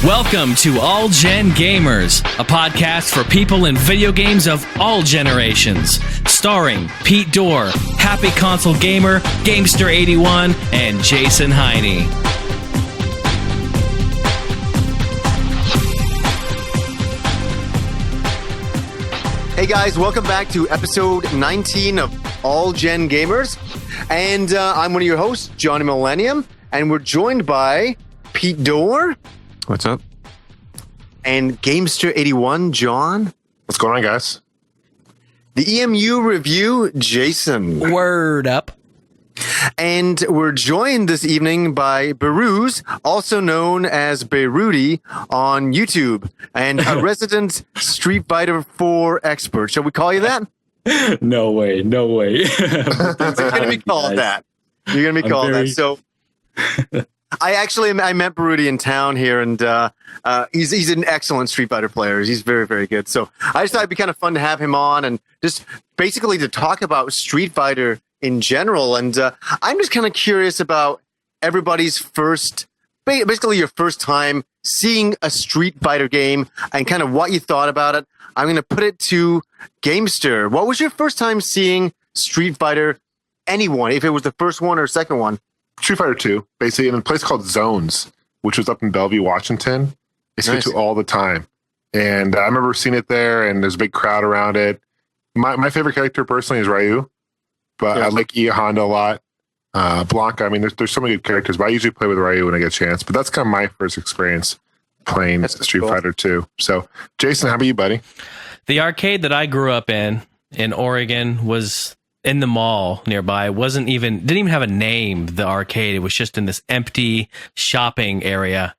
Welcome to All Gen Gamers, a podcast for people in video games of all generations. Starring Pete Dorr, Happy Console Gamer, Gamester81, and Jason Heine. Hey guys, welcome back to episode 19 of All Gen Gamers. And I'm one of your hosts, Johnny Millennium, and we're joined by Pete Dorr. What's up? And Gamester81, John. What's going on, guys? The EMU review, Jason. Word up. And we're joined this evening by Behrudy, also known as Behrudy on YouTube, and a resident Street Fighter 4 expert. Shall we call you that? No way. You're going to be called that. You're going to be called that. So I met Behrudy in town here, and he's an excellent Street Fighter player. He's very, very good. So I just thought it'd be kind of fun to have him on and just basically to talk about Street Fighter in general. And I'm just kind of curious about everybody's basically your first time seeing a Street Fighter game and kind of what you thought about it. I'm going to put it to Gamester. What was your first time seeing Street Fighter? Anyone, if it was the first one or second one? Street Fighter 2, basically in a place called Zones, which was up in Bellevue, Washington. It's nice. To all the time. And I remember seeing it there, and there's a big crowd around it. My favorite character personally is Ryu, but I like Ia Honda a lot. Blanca, I mean, there's so many good characters, but I usually play with Ryu when I get a chance. But that's kind of my first experience playing Street Fighter 2. So, Jason, how about you, buddy? The arcade that I grew up in Oregon was in the mall nearby. Didn't even have a name, the arcade. It was just in this empty shopping area.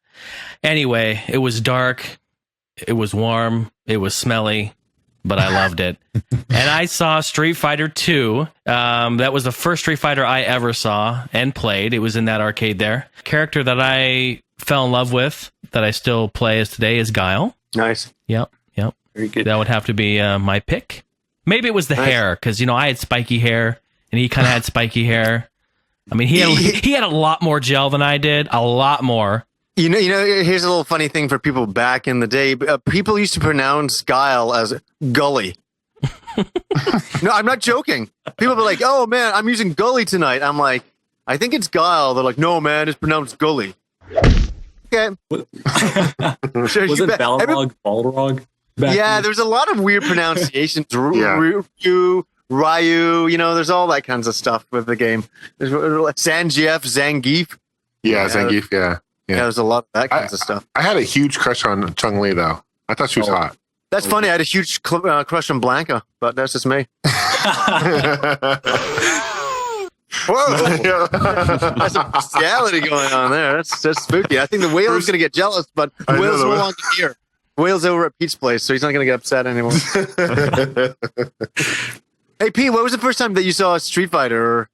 Anyway, it was dark, it was warm, it was smelly, but I loved it. And I saw Street Fighter 2. That was the first Street Fighter I ever saw and played. It was in that arcade there. Character that I fell in love with, that I still play as today, is Guile. Nice. Yep. Very good. That would have to be my pick. Maybe it was the hair, because I had spiky hair, and he kind of had spiky hair. I mean, he had a lot more gel than I did, a lot more. You know. Here's a little funny thing for people back in the day. People used to pronounce Guile as Gully. No, I'm not joking. People were like, "Oh man, I'm using Gully tonight." I'm like, "I think it's Guile." They're like, "No man, it's pronounced Gully." Okay. Was it Balrog, Balrog? Yeah, there's a lot of weird pronunciations. Ryu, there's all that kinds of stuff with the game. There's Zangief. Yeah, Zangief, yeah. There's a lot of that kinds of stuff. I had a huge crush on Chun-Li, though. I thought she was hot. That's funny. I had a huge crush on Blanca, but that's just me. Whoa! That's some bestiality going on there. That's spooky. I think the whale is going to get jealous, but the whale's no longer here. Whale's over at Pete's place, so he's not going to get upset anymore. Hey, Pete, what was the first time that you saw a Street Fighter?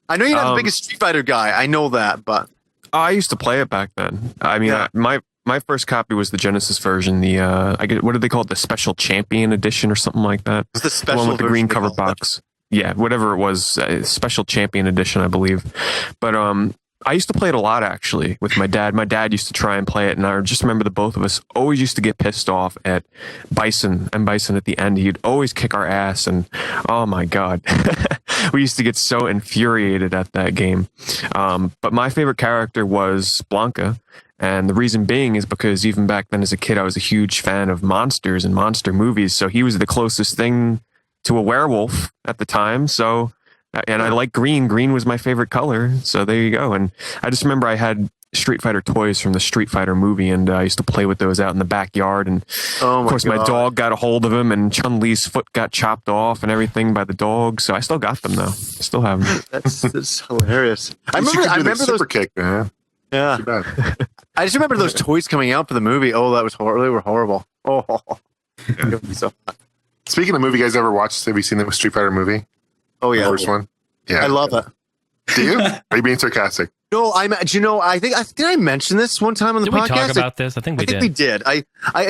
I know you're not the biggest Street Fighter guy. I know that, but I used to play it back then. I mean, my first copy was the Genesis version. What did they call it? The Special Champion Edition or something like that. It's the special one with the green cover version box. Yeah, whatever it was, Special Champion Edition, I believe. But I used to play it a lot, actually, with my dad. My dad used to try and play it, and I just remember the both of us always used to get pissed off at Bison at the end. He'd always kick our ass, and oh my God. We used to get so infuriated at that game. But my favorite character was Blanca, and the reason being is because even back then as a kid, I was a huge fan of monsters and monster movies, so he was the closest thing to a werewolf at the time, so... And I like green. Green was my favorite color. So there you go. And I just remember I had Street Fighter toys from the Street Fighter movie, and I used to play with those out in the backyard. And of course, my dog got a hold of him, and Chun-Li's foot got chopped off and everything by the dog. So I still got them, though. I still have them. That's hilarious. I remember those super kick, man. Yeah. I just remember those toys coming out for the movie. Oh, that was horrible. They were horrible. Oh, so hot. Speaking of movie, you guys ever watched? Have you seen the Street Fighter movie? Oh yeah, the first one. Yeah, I love it. Do you? Are you being sarcastic? No, I think did I mention this one time on the podcast? Did we talk about this? I think we did.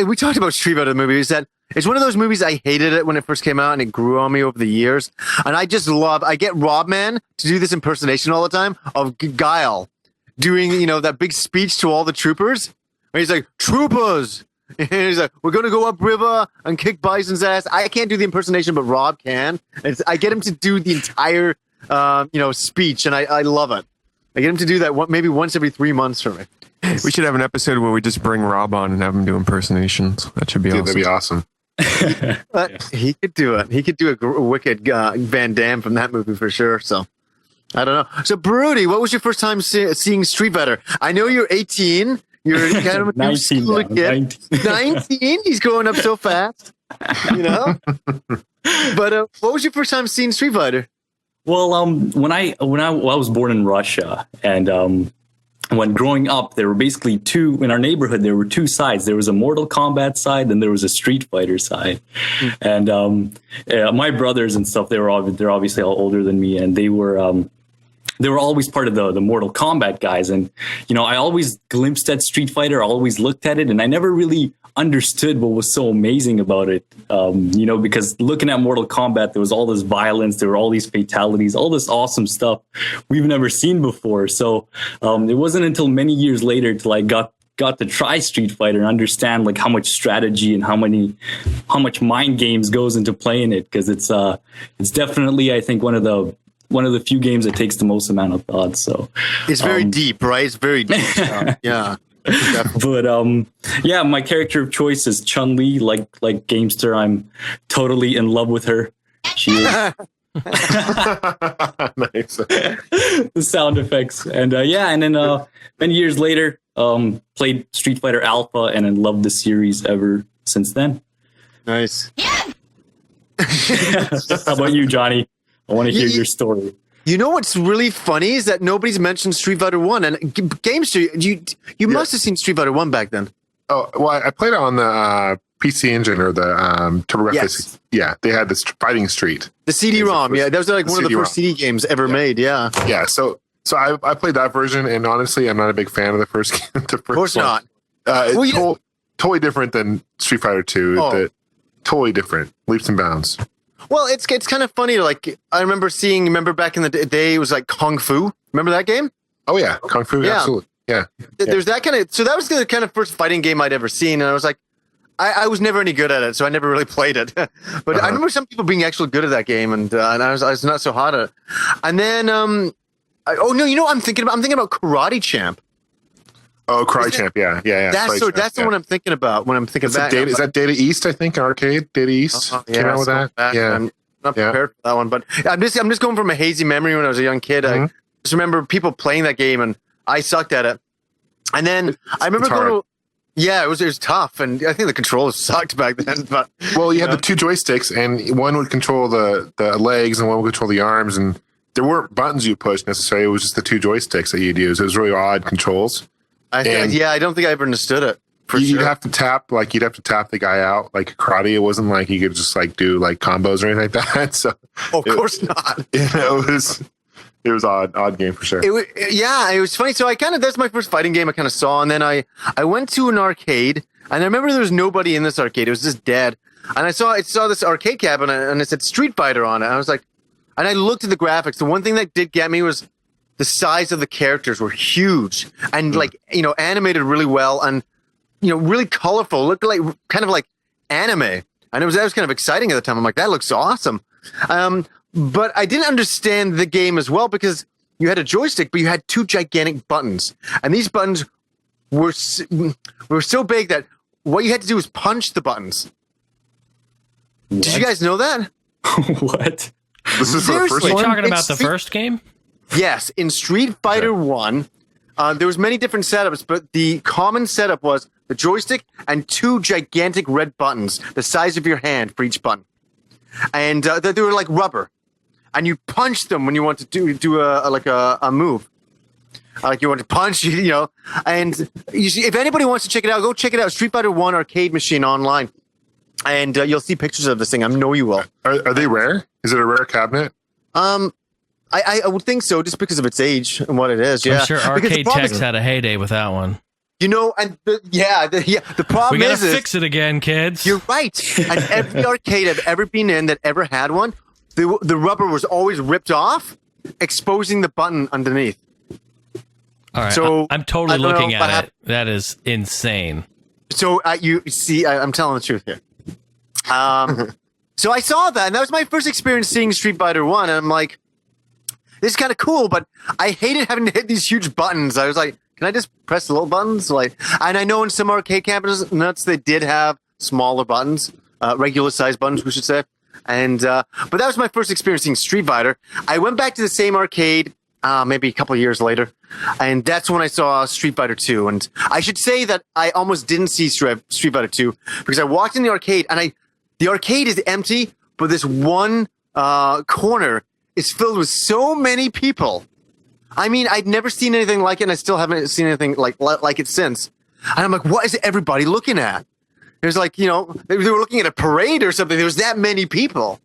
We talked about Street Fighter the movie. Is that it's one of those movies I hated it when it first came out, and it grew on me over the years. And I just love. I get Rob Man to do this impersonation all the time of Guile doing that big speech to all the troopers And he's like, troopers. And he's like, we're going to go upriver and kick Bison's ass. I can't do the impersonation, but Rob can. And I get him to do the entire, speech, and I love it. I get him to do that maybe once every 3 months for me. We should have an episode where we just bring Rob on and have him do impersonations. That should be awesome. That'd be awesome. But he could do it. He could do a wicked Van Damme from that movie for sure. So I don't know. So Behrudy, what was your first time seeing Street Fighter? I know you're 18. You're kind of a 19 now, kid. 19. He's growing up so fast. But what was your first time seeing Street Fighter? Well, when I was born in Russia, and when growing up, there were basically two in our neighborhood. There were two sides. There was a Mortal Kombat side, and there was a Street Fighter side. And my brothers and stuff, they're obviously all older than me, and they were always part of the Mortal Kombat guys. And I always glimpsed at Street Fighter. I always looked at it, and I never really understood what was so amazing about it. Because looking at Mortal Kombat, there was all this violence, there were all these fatalities, all this awesome stuff we've never seen before. So it wasn't until many years later till I got to try Street Fighter and understand like how much strategy and how much mind games goes into playing it, because it's definitely, I think, one of the few games that takes the most amount of thought. So it's very deep, right? It's very deep. Yeah. But my character of choice is Chun-Li. Like Gamester, I'm totally in love with her. She is. Nice. The sound effects, and then many years later, played Street Fighter Alpha, and then loved the series ever since then. Nice. How about you, Johnny? I want to hear your story. You know what's really funny is that nobody's mentioned Street Fighter 1. And Gamester, you must have seen Street Fighter 1 back then. Oh, well, I played it on the PC Engine or the TurboGrafx. Yes. Yeah, they had this Fighting Street. The CD-ROM, yeah. That was like one of the first CD games ever made, yeah. Yeah, so I played that version, and honestly, I'm not a big fan of the first game. Of course not. It's totally different than Street Fighter 2. Totally different. Leaps and bounds. Well, it's kind of funny. Like, I remember back in the day, it was like Kung Fu. Remember that game? Oh, yeah. Kung Fu, Yeah. absolutely. Yeah. There's that kind of, so that was the kind of first fighting game I'd ever seen. And I was like, I was never any good at it, so I never really played it. But I remember some people being actually good at that game, and I was not so hot at it. And then, I'm thinking about Karate Champ. Oh, Karate Champ, yeah. That's the one I'm thinking about when I'm thinking back. Is that Data East, I think, arcade? Data East came out with that? Yeah. I'm not prepared for that one, but I'm just going from a hazy memory when I was a young kid. I just remember people playing that game, and I sucked at it. And then I remember going to... Yeah, it was tough, and I think the controls sucked back then. But you had the two joysticks, and one would control the legs, and one would control the arms, and there weren't buttons you push necessarily. It was just the two joysticks that you'd use. It was really odd controls. I don't think I ever understood it. You'd have to tap the guy out like karate. It wasn't like you could just like do like combos or anything like that. So of course not. It was odd game for sure. It was funny. So that's my first fighting game I kind of saw, and then I went to an arcade, and I remember there was nobody in this arcade. It was just dead. And I saw this arcade cabinet, and it said Street Fighter on it. And I was like, and I looked at the graphics. The one thing that did get me was the size of the characters were huge and animated really well and really colorful. Looked like kind of like anime, and that was kind of exciting at the time. I'm like, that looks awesome. But I didn't understand the game as well because you had a joystick, but you had two gigantic buttons, and these buttons were so big that what you had to do was punch the buttons. What? Did you guys know that? What? This is for the first one? one? You're talking about the first game? Yes, in Street Fighter 1, there was many different setups, but the common setup was the joystick and two gigantic red buttons, the size of your hand for each button. And they were like rubber. And you punch them when you want to do a move. Like you want to punch, And you see, if anybody wants to check it out, go check it out. Street Fighter 1 arcade machine online. And you'll see pictures of this thing. I know you will. Are they rare? Is it a rare cabinet? I would think so, just because of its age and what it is. Yeah, I'm sure Arcade Techs had a heyday with that one. And the problem we gotta fix it again, kids. You're right. And every arcade I've ever been in that ever had one, the rubber was always ripped off, exposing the button underneath. All right. So I'm totally I don't looking know at it. That is insane. So you see, I'm telling the truth here. So I saw that, and that was my first experience seeing Street Fighter 1, and I'm like, this is kind of cool, but I hated having to hit these huge buttons. I was like, can I just press the little buttons? Like, and I know in some arcade cabinets they did have smaller buttons, regular size buttons, we should say. And but that was my first experience seeing Street Fighter. I went back to the same arcade maybe a couple of years later, and that's when I saw Street Fighter 2. And I should say that I almost didn't see Street Fighter 2 because I walked in the arcade, and the arcade is empty, but this one corner is filled with so many people. I mean, I'd never seen anything like it, and I still haven't seen anything like it since. And I'm like, what is everybody looking at? There's like, they were looking at a parade or something. There was that many people.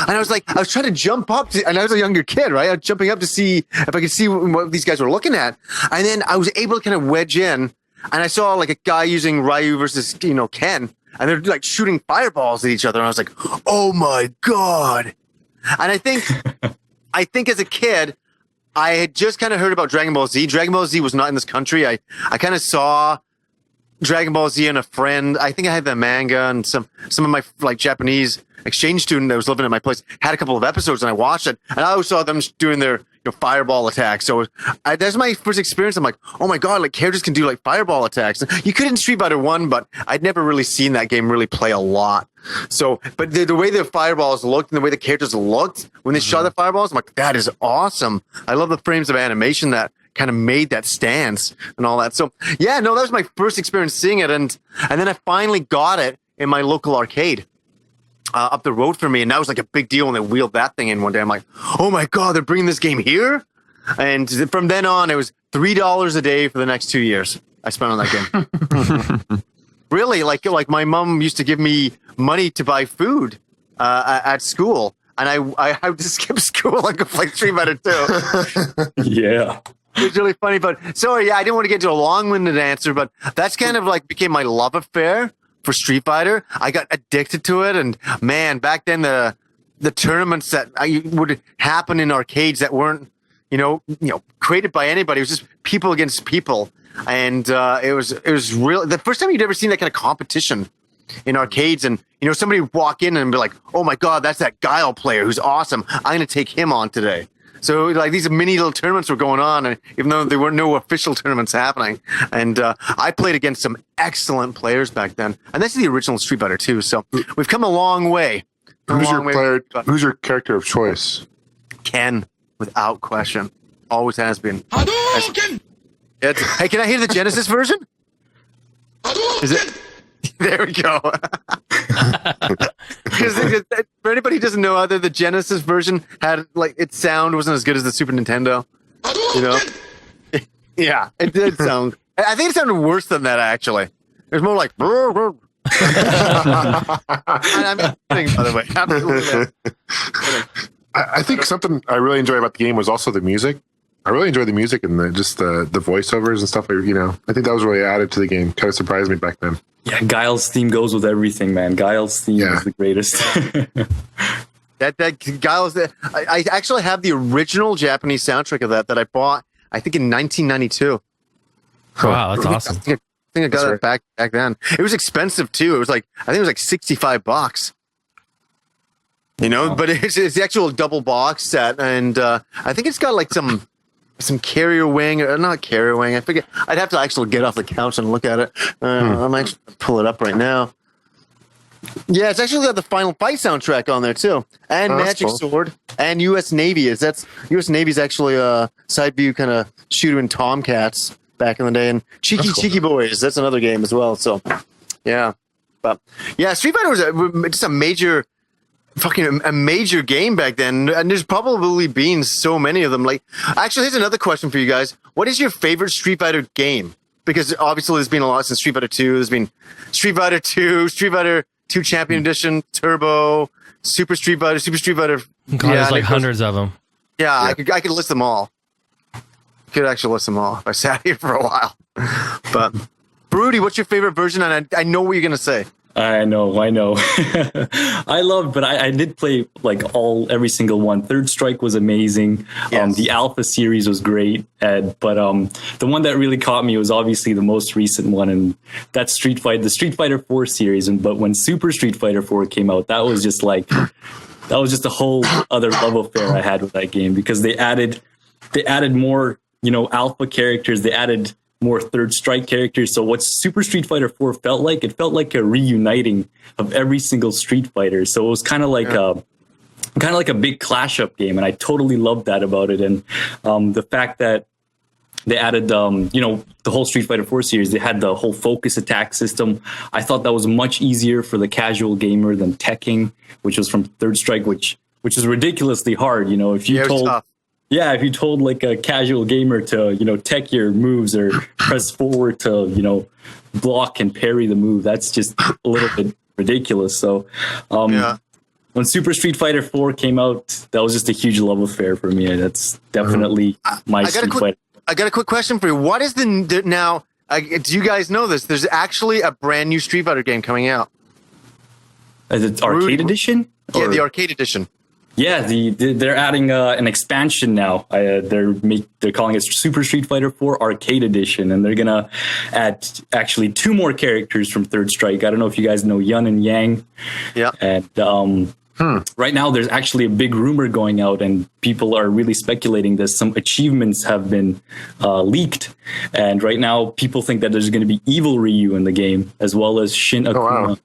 And I was trying to jump up, and I was a younger kid, right? I was jumping up to see if I could see what these guys were looking at. And then I was able to kind of wedge in, and I saw like a guy using Ryu versus, Ken, and they're like shooting fireballs at each other. And I was like, oh my God. And I think as a kid, I had just kind of heard about Dragon Ball Z. Dragon Ball Z was not in this country. I kind of saw Dragon Ball Z and a friend. I think I had the manga, and some of my like Japanese exchange student that was living at my place had a couple of episodes, and I watched it, and I always saw them doing their fireball attacks. So that's my first experience. I'm like, oh my God, like characters can do like fireball attacks. You could in Street Fighter 1, but I'd never really seen that game really play a lot. So, but the way the fireballs looked and the way the characters looked when they shot the fireballs, I'm like, that is awesome. I love the frames of animation that kind of made that stance and all that. So yeah, no, that was my first experience seeing it. And then I finally got it in my local arcade up the road from me. And that was like a big deal when they wheeled that thing in one day. I'm like, oh my God, they're bringing this game here. And from then on, it was $3 a day for the next 2 years I spent on that game. Really, like my mom used to give me money to buy food at school. And I would just skip school and go play Street Fighter 2. Yeah. It was really funny, but sorry, yeah, I didn't want to get into a long-winded answer, but that's kind of like became my love affair for Street Fighter. I got addicted to it, and man, back then the tournaments that would happen in arcades that weren't, created by anybody. It was just people against people, and it was real. The first time you'd ever seen that kind of competition in arcades, and somebody would walk in and be like, "Oh my God, that's that Guile player who's awesome. I'm going to take him on today." So like these mini little tournaments were going on, and even though there were no official tournaments happening, and I played against some excellent players back then, and that's the original Street Fighter 2. So we've come a long way. Who's your character of choice? Ken, without question, always has been. Hadouken! Hey, can I hear the Genesis version? Hadouken! Is it? There we go. Because for anybody who doesn't know, the Genesis version had like its sound wasn't as good as the Super Nintendo. Hadouken! Yeah, it did sound. I think it sounded worse than that actually. It was more like. I'm kidding, by the way. I think something I really enjoyed about the game was also the music. I really enjoyed the music and the voiceovers and stuff. I think that was really added to the game. Kind of surprised me back then. Yeah, Guile's theme goes with everything, man. Guile's theme is the greatest. that Guile's. I actually have the original Japanese soundtrack of that I bought. I think in 1992. Wow, that's awesome. I think I got it back then. It was expensive too. It was like I think it was like $65. But it's the actual double box set, and I think it's got like some carrier wing, or not carrier wing. I forget. I'd have to actually get off the couch and look at it. I'm actually pull it up right now. Yeah, it's actually got the Final Fight soundtrack on there too, and Magic Sword, and U.S. Navy that's U.S. Navy's actually a side view kind of shooter in Tomcats back in the day, and Cheeky Boys. That's another game as well. So, yeah, but yeah, Street Fighter was just a major game back then, and there's probably been so many of them. Like, actually, here's another question for you guys: what is your favorite Street Fighter game? Because obviously, there's been a lot since Street Fighter 2. There's been Street Fighter 2, Street Fighter 2 Champion Edition, Turbo, Super Street Fighter. God, there's like hundreds of them. Yeah, I could list them all. Could actually list them all if I sat here for a while. But Behrudy, what's your favorite version? And I know what you're gonna say. I know. I love, but I did play like every single one. Third Strike was amazing. Yes. The Alpha series was great, but the one that really caught me was obviously the most recent one, and that's the Street Fighter 4 series. But when Super Street Fighter 4 came out, that was just a whole other love affair I had with that game, because they added more, Alpha characters. They added more Third Strike characters. So what Super Street Fighter 4 felt like a reuniting of every single Street Fighter. So it was kind of like a big clash up game, and I totally loved that about it. And the fact that they added the whole Street Fighter 4 series, they had the whole focus attack system. I thought that was much easier for the casual gamer than teching, which was from Third Strike, which is ridiculously hard. If you told like a casual gamer to, tech your moves or press forward to, block and parry the move, that's just a little bit ridiculous. So when Super Street Fighter 4 came out, that was just a huge love affair for me. That's definitely my Street Fighter. I got a quick question for you. What is now? Do you guys know this? There's actually a brand new Street Fighter game coming out. Is it arcade edition? Yeah, the arcade edition. Yeah, they're adding an expansion now. They're calling it Super Street Fighter 4 Arcade Edition, and they're gonna add actually 2 more characters from Third Strike. I don't know if you guys know Yun and Yang. Yeah. And right now, there's actually a big rumor going out, and people are really speculating that some achievements have been leaked. And right now, people think that there's going to be Evil Ryu in the game, as well as Shin Akuma. Oh, wow.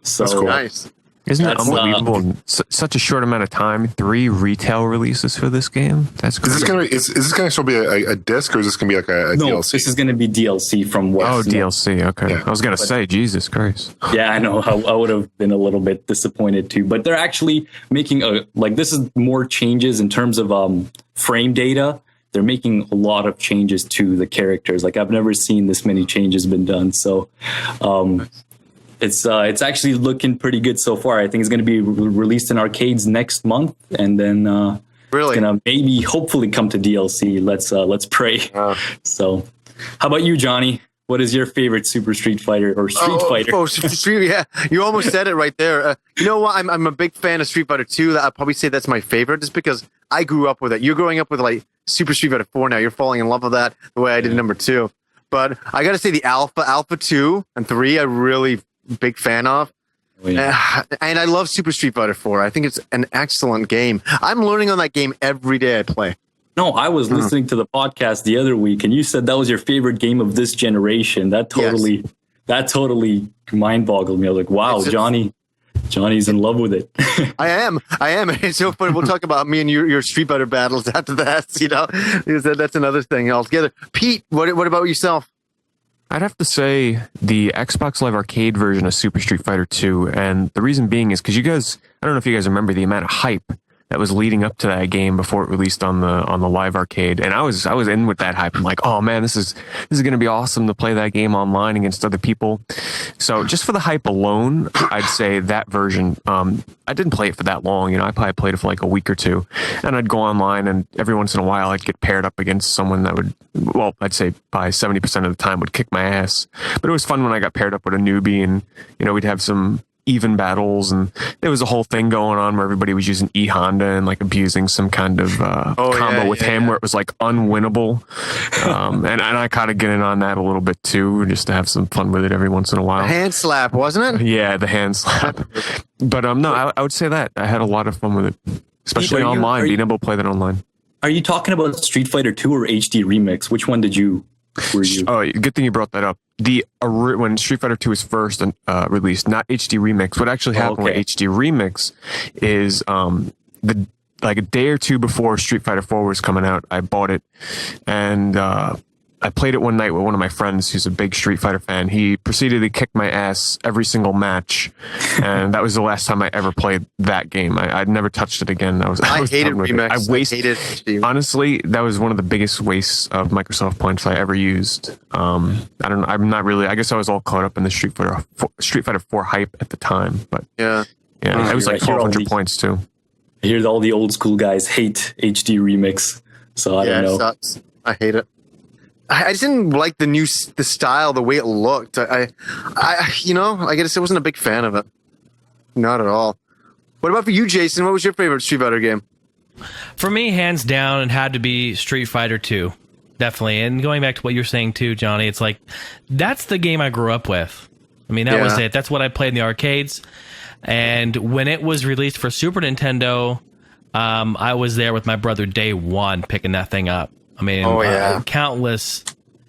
So that's cool. Nice. Isn't that unbelievable? In such a short amount of time, 3 retail releases for this game. That's great. Is this going to still be a disc, or is this going to be like a no, DLC? This is going to be DLC from what? Oh, DLC. Okay. Yeah. I was going to say, Jesus Christ. Yeah, I know. I would have been a little bit disappointed too. But they're actually making this is more changes in terms of frame data. They're making a lot of changes to the characters. Like, I've never seen this many changes been done. So, it's actually looking pretty good so far. I think it's going to be released in arcades next month, and then it's going to maybe hopefully come to DLC. Let's pray. So, how about you, Johnny? What is your favorite Super Street Fighter or Street Fighter? Yeah, you almost said it right there. You know what? I'm a big fan of Street Fighter 2. I'd probably say that's my favorite, just because I grew up with it. You're growing up with like Super Street Fighter 4 now. You're falling in love with that the way I did number 2. But I got to say the Alpha 2 and 3, I really big fan of. Oh, yeah. And I love Super Street Fighter 4. I think it's an excellent game. I'm learning on that game every day I play. No, I was listening to the podcast the other week, and you said that was your favorite game of this generation. That totally mind boggled me. I was like, wow, Johnny's in love with it. I am. It's so funny. We'll talk about me and your Street Fighter battles after that. Because that's another thing altogether. Pete, what about yourself? I'd have to say the Xbox Live Arcade version of Super Street Fighter 2, and the reason being is because I don't know if you guys remember the amount of hype that was leading up to that game before it released on the Live Arcade, and I was in with that hype. I'm like, oh man, this is going to be awesome to play that game online against other people. So just for the hype alone, I'd say that version. I didn't play it for that long. I probably played it for like a week or 2, and I'd go online, and every once in a while I'd get paired up against someone that would, well, I'd say by 70% of the time would kick my ass. But it was fun when I got paired up with a newbie, and we'd have some even battles, and there was a whole thing going on where everybody was using E-Honda and like abusing some kind of combo with him where it was like unwinnable. And I kind of get in on that a little bit too, just to have some fun with it every once in a while. The hand slap, wasn't it? Yeah, the hand slap. But no, I would say that I had a lot of fun with it, especially online, being able to play that online. Are you talking about Street Fighter 2 or HD Remix? Which one were you? Oh, good thing you brought that up. When Street Fighter 2 was first released, not HD Remix. What actually happened with HD Remix is like a day or 2 before Street Fighter 4 was coming out, I bought it, and I played it one night with one of my friends who's a big Street Fighter fan. He proceeded to kick my ass every single match, and that was the last time I ever played that game. I'd never touched it again. I hated Remix. Honestly, that was one of the biggest wastes of Microsoft points I ever used. I'm not really. I guess I was all caught up in the Street Fighter 4 hype at the time, but yeah, it was like 1,200 points too. I hear all the old school guys hate HD Remix, so I don't know. It sucks. I hate it. I just didn't like the style, the way it looked. I guess I wasn't a big fan of it. Not at all. What about for you, Jason? What was your favorite Street Fighter game? For me, hands down, it had to be Street Fighter 2. Definitely. And going back to what you're saying too, Johnny, it's like, that's the game I grew up with. I mean, that was it. That's what I played in the arcades. And when it was released for Super Nintendo, I was there with my brother day one picking that thing up. I mean, countless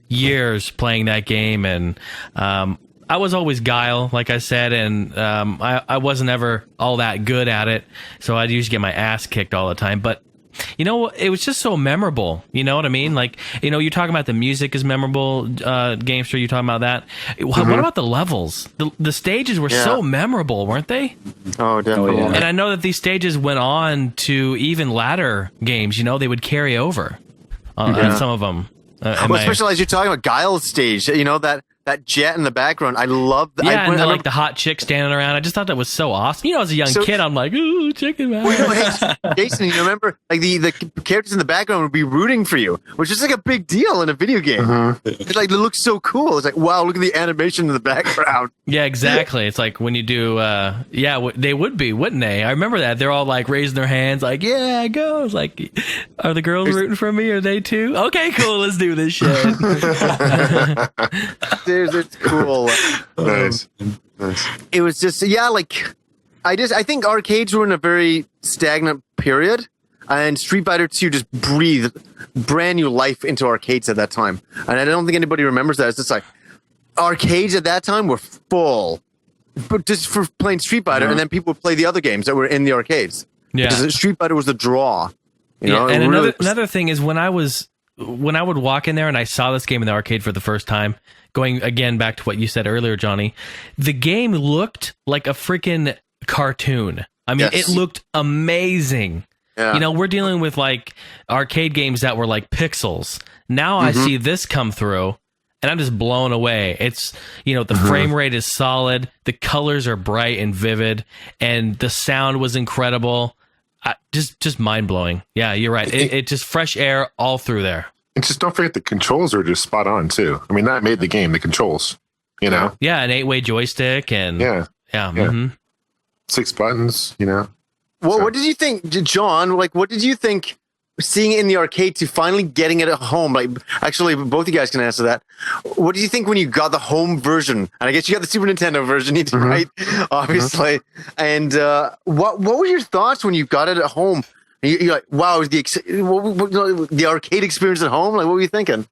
years playing that game. And I was always Guile, like I said, and I wasn't ever all that good at it. So I'd usually get my ass kicked all the time. But you know, it was just so memorable. You know what I mean? Like, you know, you're talking about the music is memorable, Gamester, you're talking about that. What about the levels? The stages were so memorable, weren't they? Oh, definitely. And I know that these stages went on to even ladder games. You know, they would carry over on some of them. Especially as you're talking about Guile's stage, you know, that jet in the background. I love that. Yeah, and then, like the hot chick standing around. I just thought that was so awesome. You know, as a young kid, I'm like, ooh, check it out. Well, Jason, you remember, like the characters in the background would be rooting for you, which is like a big deal in a video game. It's like, it looks so cool. It's like, wow, look at the animation in the background. Yeah, exactly. It's like when you do, they would be, wouldn't they? I remember that. They're all like raising their hands, like, yeah, go. It's like, are the girls rooting for me? Are they too? Okay, cool. Let's do this shit. It's cool. Nice. It was just, like, I think arcades were in a very stagnant period, and Street Fighter 2 just breathed brand new life into arcades at that time. And I don't think anybody remembers that. It's just like, arcades at that time were full, but just for playing Street Fighter, and then people would play the other games that were in the arcades. Yeah. Because Street Fighter was the draw. You know? And really another thing is when I would walk in there and I saw this game in the arcade for the first time, going again back to what you said earlier, Johnny, the game looked like a freaking cartoon. I mean, it looked amazing. Yeah. You know, we're dealing with like arcade games that were like pixels. Now I see this come through and I'm just blown away. It's, you know, the frame rate is solid. The colors are bright and vivid and the sound was incredible. Just mind blowing. Yeah, you're right. It just fresh air all through there. And just don't forget the controls are just spot on too. I mean, that made the game, the controls, you know? Yeah, an 8-way joystick and yeah. 6 buttons, you know? Well, what did you think, John? Like, what did you think seeing it in the arcade to finally getting it at home? Like, actually, both you guys can answer that. What did you think when you got the home version? And I guess you got the Super Nintendo version, right? Obviously. And what were your thoughts when you got it at home? You're like, wow, was the arcade experience at home? Like, what were you thinking?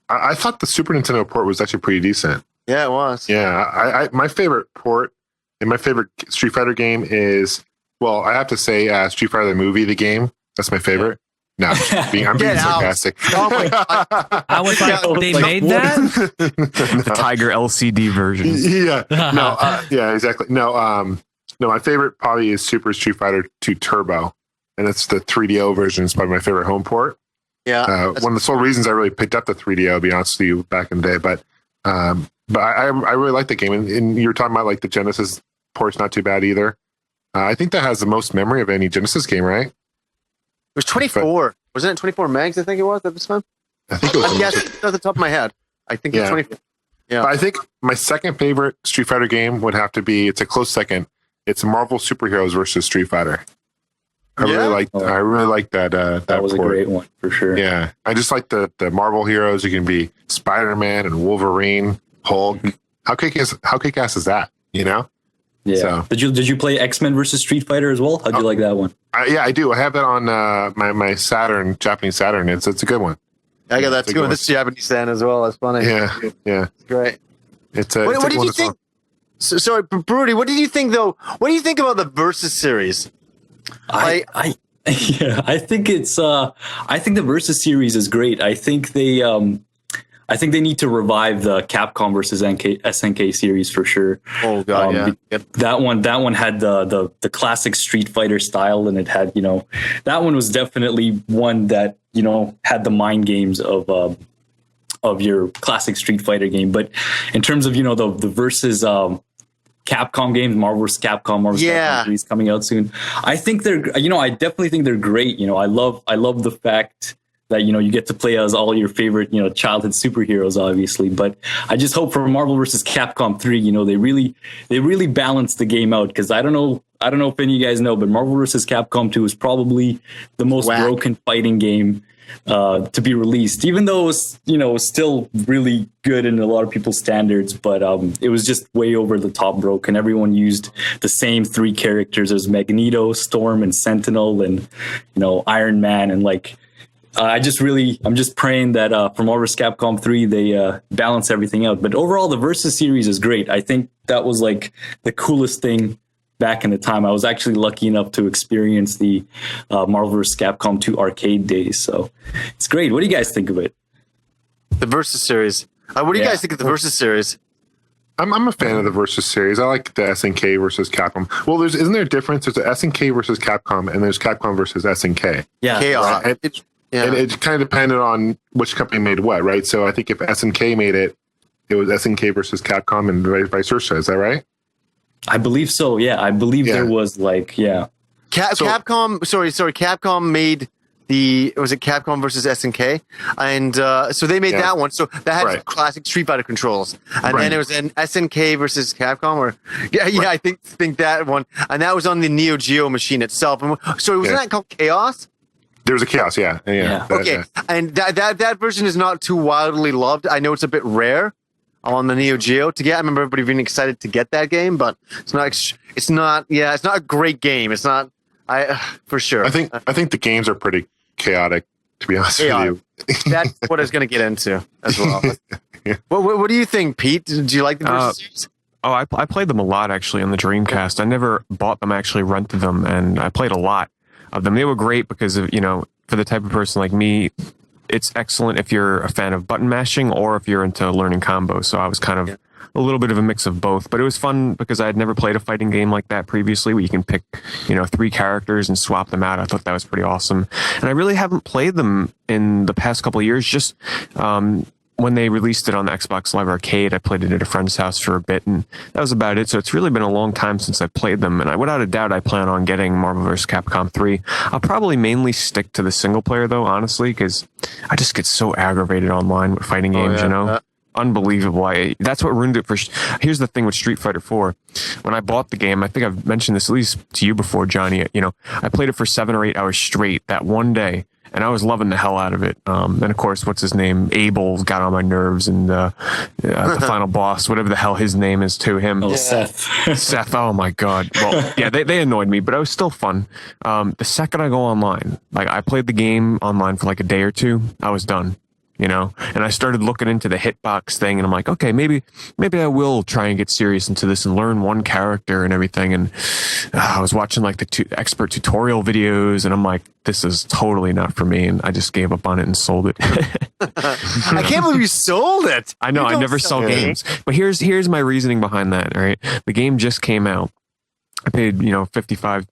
I thought the Super Nintendo port was actually pretty decent. Yeah, it was. Yeah, my favorite port and my favorite Street Fighter game is, well, I have to say Street Fighter the movie, the game. That's my favorite. No, I'm being sarcastic. Oh my God. I was like, they made that? The Tiger LCD version. Yeah. No, yeah, exactly. No, my favorite probably is Super Street Fighter 2 Turbo. And it's the 3DO version. It's probably my favorite home port. Yeah. One of the sole reasons I really picked up the 3DO, to be honest with you, back in the day. But I really like the game. And you were talking about like the Genesis port's not too bad either. I think that has the most memory of any Genesis game, right? It was 24. Wasn't it 24 megs, I think it was at this time? I think it was. Yes, off the top of my head. I think it's 24. Yeah. But I think my second favorite Street Fighter game would have to be, it's a close second. It's Marvel Superheroes versus Street Fighter. I really like that. That was port. A great one for sure. Yeah, I just like the Marvel heroes. You can be Spider-Man and Wolverine, Hulk. How kick-ass is that? You know? Yeah. So, did you play X-Men versus Street Fighter as well? How'd you like that one? Yeah, I do. I have that on my Saturn, Japanese Saturn. It's a good one. I got that too on this Japanese Saturn as well. That's funny. Yeah. It's great. What did you think? Sorry, Behrudy, what did you think though? What do you think about the Versus series? I think it's I think the Versus series is great. I think they need to revive the Capcom versus SNK series for sure. Oh god, yeah. That one had the classic Street Fighter style, and it had, you know, that one was definitely one that, you know, had the mind games of your classic Street Fighter game. But in terms of, you know, the versus Capcom games, Marvel vs. Capcom, Capcom series coming out soon, I think I definitely think they're great. You know, I love the fact that, you know, you get to play as all your favorite, you know, childhood superheroes, obviously. But I just hope for Marvel vs. Capcom 3, you know, they really balance the game out, because I don't know if any of you guys know, but Marvel vs. Capcom 2 is probably the most broken fighting game to be released, even though it was, you know, still really good in a lot of people's standards, but it was just way over the top broken. Everyone used the same 3 characters as Magneto, Storm, and Sentinel, and, you know, Iron Man, and like I'm just praying that for Marvel vs. Capcom 3 they balance everything out. But overall, the Versus series is great. I think that was like the coolest thing back in the time. I was actually lucky enough to experience the Marvel vs. Capcom 2 arcade days. So it's great. What do you guys think of it? The Versus series. What do you guys think of the Versus series? I'm a fan of the Versus series. I like the SNK versus Capcom. Well, isn't there a difference? There's the SNK versus Capcom, and there's Capcom versus SNK. Yeah. Chaos. Right? And it kind of depended on which company made what, right? So I think if SNK made it, it was SNK versus Capcom, and vice versa. Is that right? I believe so. Yeah, I believe there was like, Capcom. Capcom made was it Capcom versus SNK, and so they made that one. So that had classic Street Fighter controls, and then it was an SNK versus Capcom, or I think that one, and that was on the Neo Geo machine itself. And so wasn't that called Chaos? There was a Chaos, yeah. Okay, and that version is not too wildly loved. I know it's a bit rare on the Neo Geo to get. I remember everybody being excited to get that game, but it's not a great game. It's not, for sure. I think the games are pretty chaotic, to be honest with you. That's what I was going to get into as well. What do you think, Pete? Do you like the Versus series? Oh, I played them a lot, actually, on the Dreamcast. I never bought them, actually rented them, and I played a lot of them. They were great because of, you know, for the type of person like me, it's excellent if you're a fan of button mashing or if you're into learning combos. So I was kind of a little bit of a mix of both, but it was fun because I had never played a fighting game like that previously, where you can pick, you know, 3 characters and swap them out. I thought that was pretty awesome. And I really haven't played them in the past couple of years. Just when they released it on the Xbox Live Arcade, I played it at a friend's house for a bit, and that was about it. So it's really been a long time since I played them, and without a doubt, I plan on getting Marvel vs. Capcom 3. I'll probably mainly stick to the single player, though, honestly, because I just get so aggravated online with fighting games, you know? Unbelievable. That's what ruined it for. Here's the thing with Street Fighter 4. When I bought the game, I think I've mentioned this at least to you before, Johnny. You know, I played it for 7 or 8 hours straight that one day, and I was loving the hell out of it. And of course, what's his name? Abel got on my nerves, and the final boss, whatever the hell his name is, to him. Seth. Seth. Oh my God. Well, yeah, they annoyed me, but it was still fun. The second I go online, like I played the game online for like a day or 2, I was done. You know, and I started looking into the hitbox thing, and I'm like, okay, maybe I will try and get serious into this and learn one character and everything. And I was watching like the expert tutorial videos, and I'm like, this is totally not for me. And I just gave up on it and sold it. I can't believe you sold it. I know, I never sell games. But here's my reasoning behind that. All right, the game just came out. I paid, you know, $55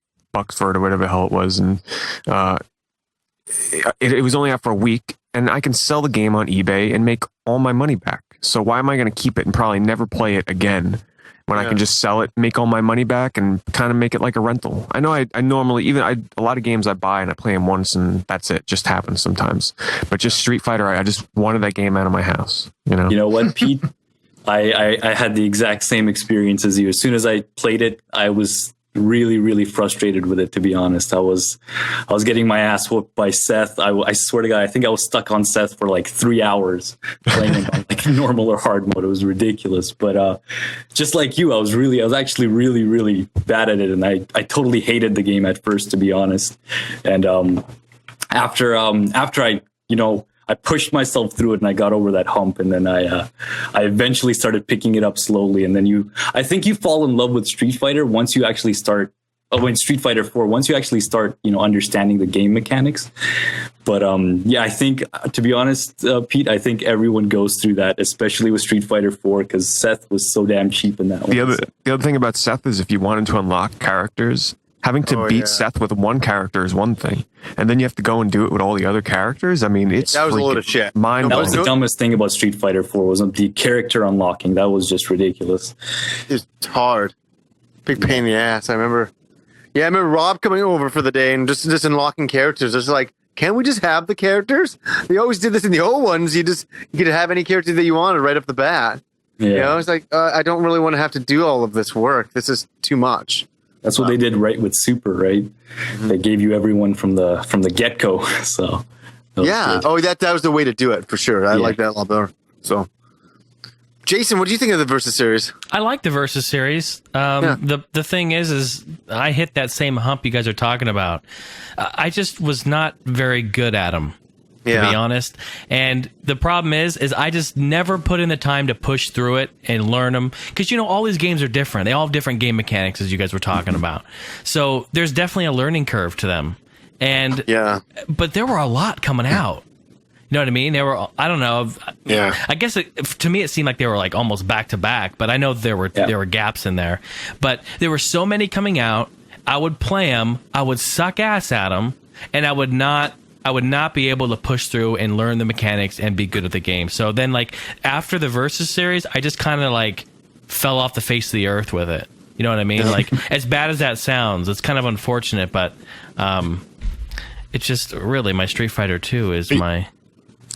for it or whatever the hell it was, and it was only out for a week. And I can sell the game on eBay and make all my money back. So why am I going to keep it and probably never play it again when I can just sell it, make all my money back, and kind of make it like a rental? I know I normally, a lot of games I buy and I play them once and that's it. Just happens sometimes. But just Street Fighter, I just wanted that game out of my house. You know? You know what, Pete? I had the exact same experience as you. As soon as I played it, I was really, really frustrated with it, to be honest. I was getting my ass whooped by Seth. I swear to God, I think I was stuck on Seth for like 3 hours playing it on like normal or hard mode. It was ridiculous. But just like you, I was actually really, really bad at it, and I totally hated the game at first, to be honest. And after I, you know, I pushed myself through it and I got over that hump, and then I eventually started picking it up slowly. And then I think you fall in love with Street Fighter once you actually start. When Street Fighter 4, once you actually start, you know, understanding the game mechanics. But yeah, I think, to be honest, Pete, I think everyone goes through that, especially with Street Fighter 4, because Seth was so damn cheap in that one. The other thing about Seth is if you wanted to unlock characters, having to beat Seth with one character is one thing, and then you have to go and do it with all the other characters. I mean, that was a load of shit. That was the dumbest thing about Street Fighter 4, wasn't the character unlocking. That was just ridiculous. It's hard. Big pain in the ass. I remember Rob coming over for the day and just unlocking characters. It's like can we just have the characters? They always did this in the old ones. You could have any character that you wanted right off the bat. Yeah. You know, it's like, I don't really want to have to do all of this work. This is too much. That's what they did right with Super, right? They gave you everyone from the get-go. So yeah. good. Oh, that was the way to do it for sure. I like that a lot better. So, Jason, what do you think of the Versus series? I like the Versus series. The thing is I hit that same hump you guys are talking about. I just was not very good at them, to be honest. And the problem is I just never put in the time to push through it and learn them. Because, you know, all these games are different. They all have different game mechanics, as you guys were talking about. So there's definitely a learning curve to them. And but there were a lot coming out. You know what I mean? There were, I don't know. Yeah. I guess to me it seemed like they were like almost back to back, but I know there were gaps in there. But there were so many coming out. I would play them. I would suck ass at them, and I would not be able to push through and learn the mechanics and be good at the game. So then, like, after the Versus series, I just kind of like fell off the face of the earth with it. You know what I mean? Like, as bad as that sounds, it's kind of unfortunate, but it's just really my Street Fighter 2 is my.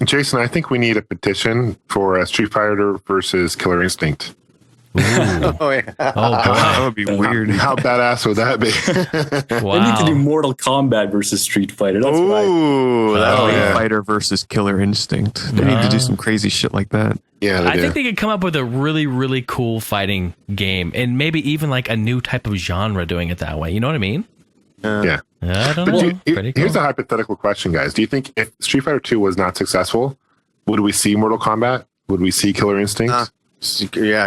Jason, I think we need a petition for Street Fighter versus Killer Instinct. Oh, yeah. Oh, boy. That would be weird. How badass would that be? Wow. They need to do Mortal Kombat versus Street Fighter. That's right. Ooh, Street Fighter versus Killer Instinct. They need to do some crazy shit like that. Yeah, I think they could come up with a really, really cool fighting game, and maybe even like a new type of genre doing it that way. You know what I mean? Yeah. I don't know. Pretty cool. Here's a hypothetical question, guys. Do you think if Street Fighter 2 was not successful, would we see Mortal Kombat? Would we see Killer Instinct?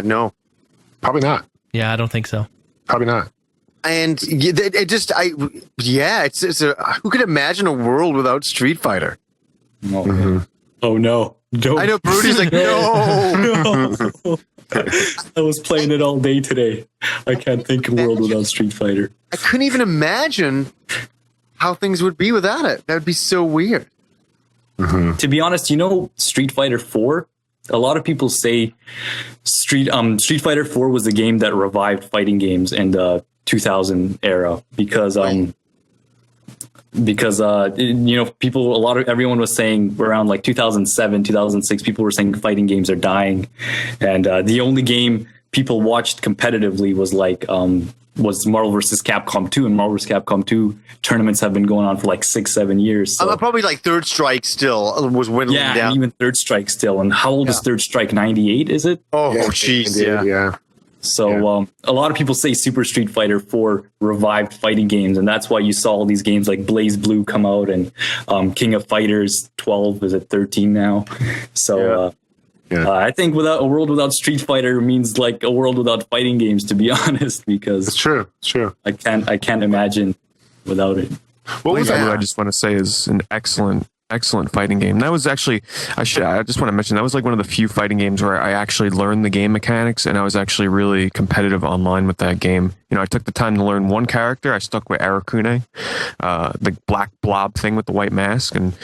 No. Probably not. Yeah, I don't think so. Probably not. And it's who could imagine a world without Street Fighter? No. Oh no. I know Behrudy's like, no. No. I was playing it all day today. I can't think of a world without Street Fighter. I couldn't even imagine how things would be without it. That would be so weird. To be honest, you know, Street Fighter 4, a lot of people say Street Fighter 4 was the game that revived fighting games in the 2000 era because you know, everyone was saying around like 2007, 2006, people were saying fighting games are dying. And the only game people watched competitively was was Marvel vs. Capcom 2, and Marvel vs. Capcom 2 tournaments have been going on for like 6-7 years. So. Probably like Third Strike still was whittling down. Yeah, even Third Strike still. And how old is Third Strike? 98, is it? Oh, jeez. Yeah. So a lot of people say Super Street Fighter 4 revived fighting games, and that's why you saw all these games like Blaze Blue come out, and King of Fighters 12, is it 13 now? So I think a world without Street Fighter means like a world without fighting games, to be honest, because It's true. I can't imagine without it. What was that? I just want to say is an excellent fighting game. That was actually, I just want to mention, that was like one of the few fighting games where I actually learned the game mechanics, and I was actually really competitive online with that game. You know, I took the time to learn one character. I stuck with Arakune, the black blob thing with the white mask, and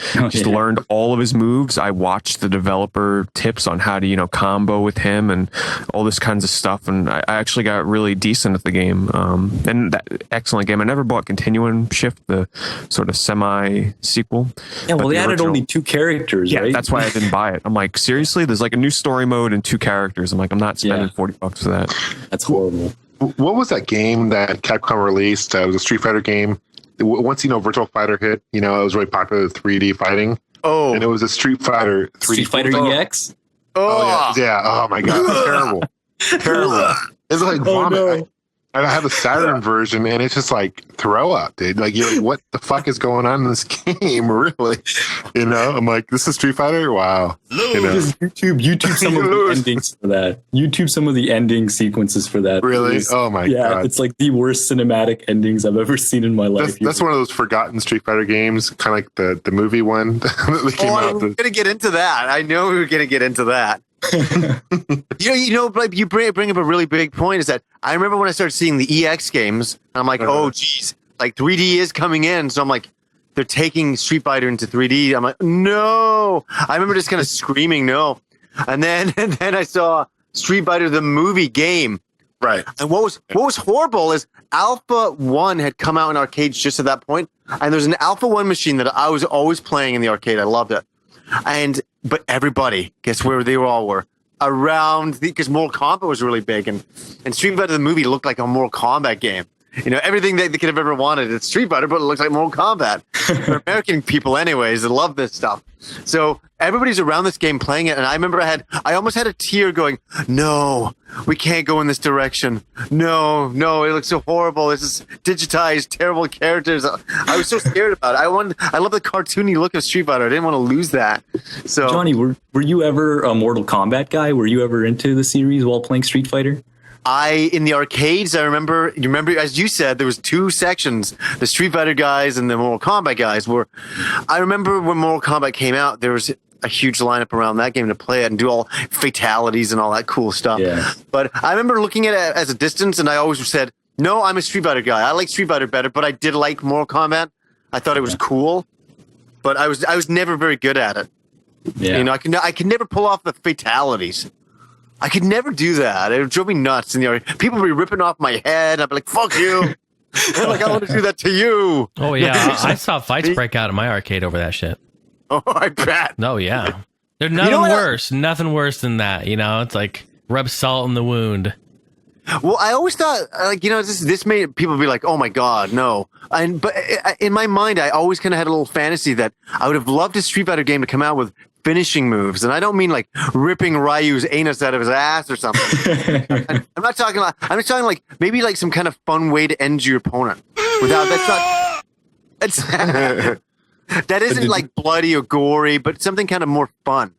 learned all of his moves. I watched the developer tips on how to, you know, combo with him and all this kinds of stuff, and I actually got really decent at the game. And that excellent game. I never bought Continuum Shift, the sort of semi-sequel. Yeah, well, they added only 2 characters, right? That's why I didn't buy it. I'm like, seriously? There's like a new story mode and 2 characters. I'm like, I'm not spending $40 for that. That's horrible. What was that game that Capcom released? It was a Street Fighter game. Once, you know, Virtual Fighter hit, you know, it was really popular with 3D fighting. Oh. And it was a Street Fighter 3D. Street Fighter EX? Oh, yeah. Oh, my God. Terrible. Terrible. It's like vomit. No. I have the Saturn version, and it's just like throw up, dude. Like, you're like, what the fuck is going on in this game? Really? You know, I'm like, this is Street Fighter? Wow. You know? Just YouTube some of the endings for that. YouTube some of the ending sequences for that. Really? Oh my God. Yeah, it's like the worst cinematic endings I've ever seen in my life. That's one of those forgotten Street Fighter games, kind of like the movie one that came out. We're going to get into that. I know we were going to get into that. Like you bring up a really big point, is that I remember when I started seeing the EX games, I'm like, oh geez, like 3D is coming in, so I'm like, they're taking Street Fighter into 3D. I'm like, no. I remember just kind of screaming no, and then I saw Street Fighter the movie game Right. And what was horrible is Alpha 1 had come out in arcades just at that point, and there's an Alpha 1 machine that I was always playing in the arcade. I loved it. But everybody, guess where they all were? Around because Mortal Kombat was really big, and Street Fighter the movie looked like a Mortal Kombat game. You know, everything they could have ever wanted. It's Street Fighter, but it looks like Mortal Kombat. For American people, anyways, they love this stuff. So everybody's around this game playing it, and I remember I almost had a tear going, "No, we can't go in this direction. No, it looks so horrible. This is digitized, terrible characters." I was so scared about it. I love the cartoony look of Street Fighter. I didn't want to lose that. So, Johnny, were you ever a Mortal Kombat guy? Were you ever into the series while playing Street Fighter? in the arcades, you remember, as you said, there was two sections, the Street Fighter guys and the Mortal Kombat guys. I remember when Mortal Kombat came out, there was a huge lineup around that game to play it and do all fatalities and all that cool stuff. Yeah. But I remember looking at it as a distance, and I always said, no, I'm a Street Fighter guy. I like Street Fighter better, but I did like Mortal Kombat. I thought it was cool, but I was never very good at it. Yeah. You know, I could never pull off the fatalities. I could never do that. It drove me nuts. People would be ripping off my head. I'd be like, fuck you. Like, I want to do that to you. Oh, yeah. I saw fights break out in my arcade over that shit. Oh, I bet. Oh, yeah. There's nothing worse. Nothing worse than that. You know, it's like rub salt in the wound. Well, I always thought, this made people be like, oh, my God, no. But in my mind, I always kind of had a little fantasy that I would have loved a Street Fighter game to come out with finishing moves. And I don't mean like ripping Ryu's anus out of his ass or something. I'm not talking like, I'm just talking like maybe like some kind of fun way to end your opponent without, that isn't like bloody or gory, but something kind of more fun.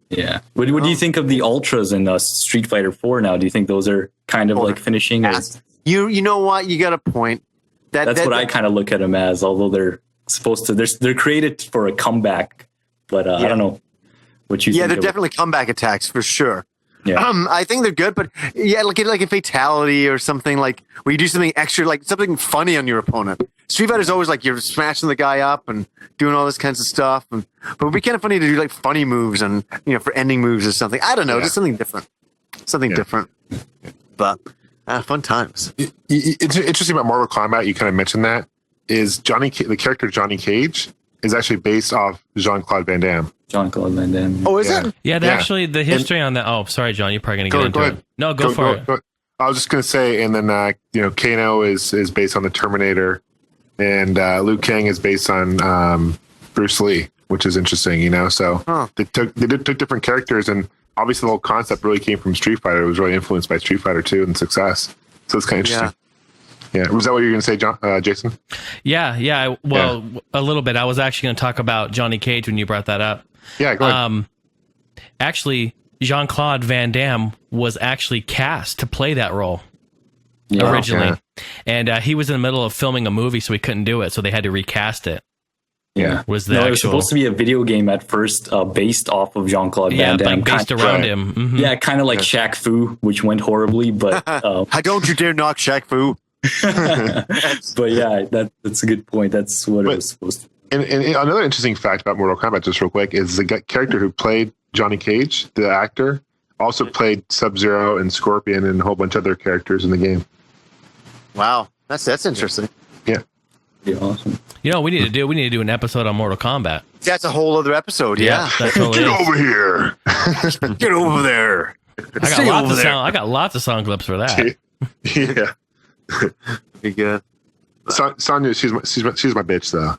Yeah. What do you think of the ultras in Street Fighter 4 now? Do you think those are kind of like finishing? You know what? You got a point. That's what I kind of look at them as, although they're supposed to, they're created for a comeback, but I don't know what you think. Yeah, they're definitely comeback attacks for sure. Yeah. I think they're good, but yeah, like a fatality or something like where you do something extra, like something funny on your opponent. Street Fighter's always like you're smashing the guy up and doing all this kinds of stuff, but it'd be kind of funny to do like funny moves and for ending moves or something. I don't know, just something different, different. But fun times. It's interesting about Mortal Kombat. You kind of mentioned that is the character Johnny Cage is actually based off Jean-Claude Van Damme. Jean-Claude Van Damme. Oh, is it? Yeah, actually, the history on that. Oh, sorry, John. You're probably going to get into it. No, go for it. Go. I was just going to say, and then, Kano is based on the Terminator, and Liu Kang is based on Bruce Lee, which is interesting, So they took different characters, and obviously the whole concept really came from Street Fighter. It was really influenced by Street Fighter 2 and success. So it's kind of interesting. Yeah. Was that what you were going to say, Jason? Yeah. Well, a little bit. I was actually going to talk about Johnny Cage when you brought that up. Yeah, go ahead. Actually, Jean-Claude Van Damme was actually cast to play that role originally. Okay. And he was in the middle of filming a movie, so he couldn't do it. So they had to recast it. Yeah. It was supposed to be a video game at first based off of Jean-Claude Van Damme. Like based around him. Mm-hmm. Yeah, kind of like Shaq Fu, which went horribly. But don't you dare knock Shaq Fu. But yeah, that's a good point. That's what it was supposed to be. And another interesting fact about Mortal Kombat, just real quick, is the character who played Johnny Cage, the actor, also played Sub-Zero and Scorpion and a whole bunch of other characters in the game. Wow, that's interesting. Yeah, awesome. We need to do an episode on Mortal Kombat. That's a whole other episode. Yeah, Get over here. Get over there. I got lots of sound clips for that. Yeah, be good. Sonya, she's my bitch though.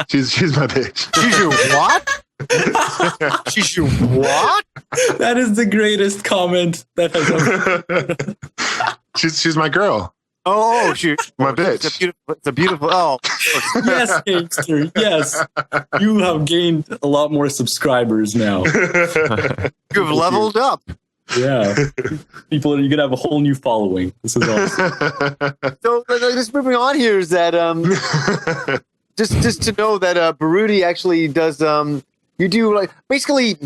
she's my bitch. She's your what? She's your what? That is the greatest comment that has ever. She's my girl. Oh, she's my bitch. It's a beautiful. Oh, yes, Gamester. Yes, you have gained a lot more subscribers now. You've leveled up. Yeah, you're gonna have a whole new following. This is awesome. So, just moving on here is that just to know that Behrudy actually does you do like basically.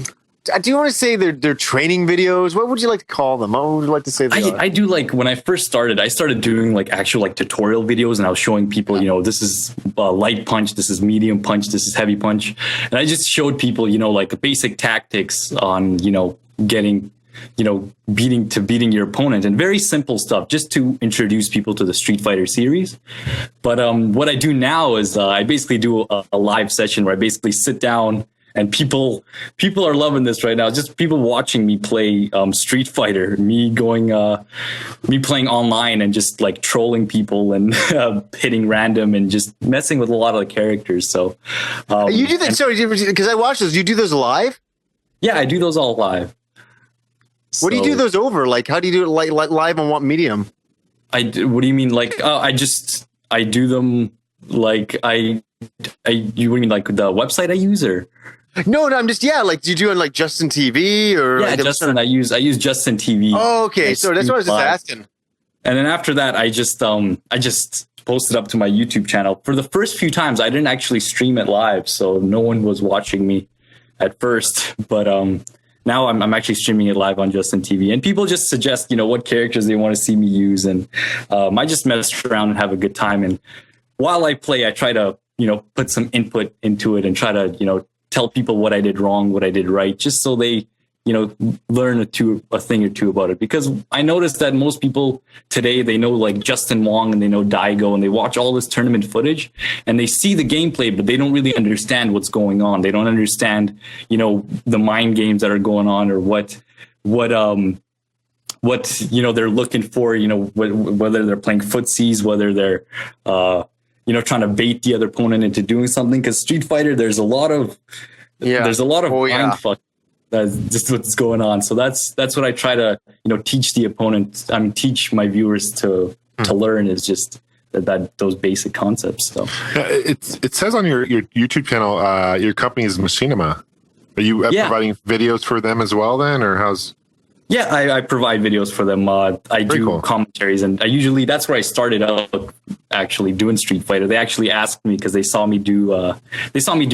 Do you want to say they're training videos? What would you like to call them? What would you like to say? I do like when I first started. I started doing like actual like tutorial videos, and I was showing people, this is light punch, this is medium punch, this is heavy punch, and I just showed people, like the basic tactics on getting beating your opponent, and very simple stuff just to introduce people to the Street Fighter series. But what I do now is I basically do a live session where I basically sit down, and people are loving this right now. Just people watching me play Street Fighter, me playing online and just like trolling people and hitting random and just messing with a lot of the characters. So you do that? Sorry, because I watch those. You do those live? Yeah, I do those all live. What do you do those over? Like, how do you do it like live on what medium? What do you mean? Like, I do them like you what do you mean, like the website I use, or? No, I'm just like, do you do it like Justin TV or? Yeah, Justin. I use Justin TV. Oh, okay. So that's what I was just asking. And then after that, I just posted up to my YouTube channel. For the first few times, I didn't actually stream it live, so no one was watching me at first. But now I'm actually streaming it live on Justin TV, and people just suggest what characters they want to see me use, and I just mess around and have a good time. And while I play, I try to put some input into it and try to tell people what I did wrong, what I did right, just so they, learn a thing or two about it. Because I noticed that most people today, they know like Justin Wong and they know Daigo, and they watch all this tournament footage and they see the gameplay, but they don't really understand what's going on. They don't understand, the mind games that are going on, or what they're looking for, whether they're playing footsies, whether they're, trying to bait the other opponent into doing something. Because Street Fighter, there's a lot of mind fuck. That's just what's going on. So that's what I try to teach the opponent. Teach my viewers to learn, is just that those basic concepts. So it says on your YouTube channel, your company is Machinima. Are you providing videos for them as well then, or how's? Yeah, I provide videos for them. I do commentaries, and that's where I started out actually doing Street Fighter. They actually asked me because they saw me do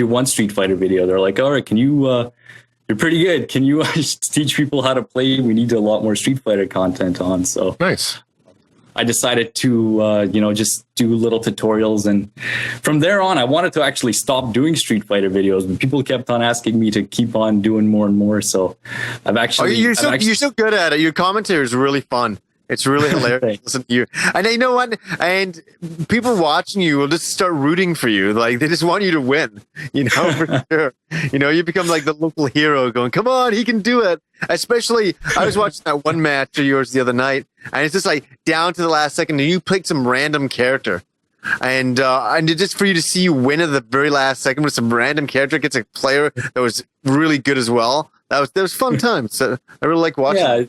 one Street Fighter video. They're like, "All right, can you? You're pretty good. Can you teach people how to play? We need a lot more Street Fighter content on." So nice. I decided to, just do little tutorials. And from there on, I wanted to actually stop doing Street Fighter videos, but people kept on asking me to keep on doing more and more. So I've actually... you're so good at it. Your commentary is really fun. It's really hilarious to listen to you. And you know what? And people watching you will just start rooting for you. Like, they just want you to win, for sure. You become like the local hero going, come on, he can do it. Especially, I was watching that one match of yours the other night, and it's just like down to the last second, and you picked some random character. And just for you to see you win at the very last second with some random character against a player that was really good as well, that was fun times. So I really like watching. Yeah.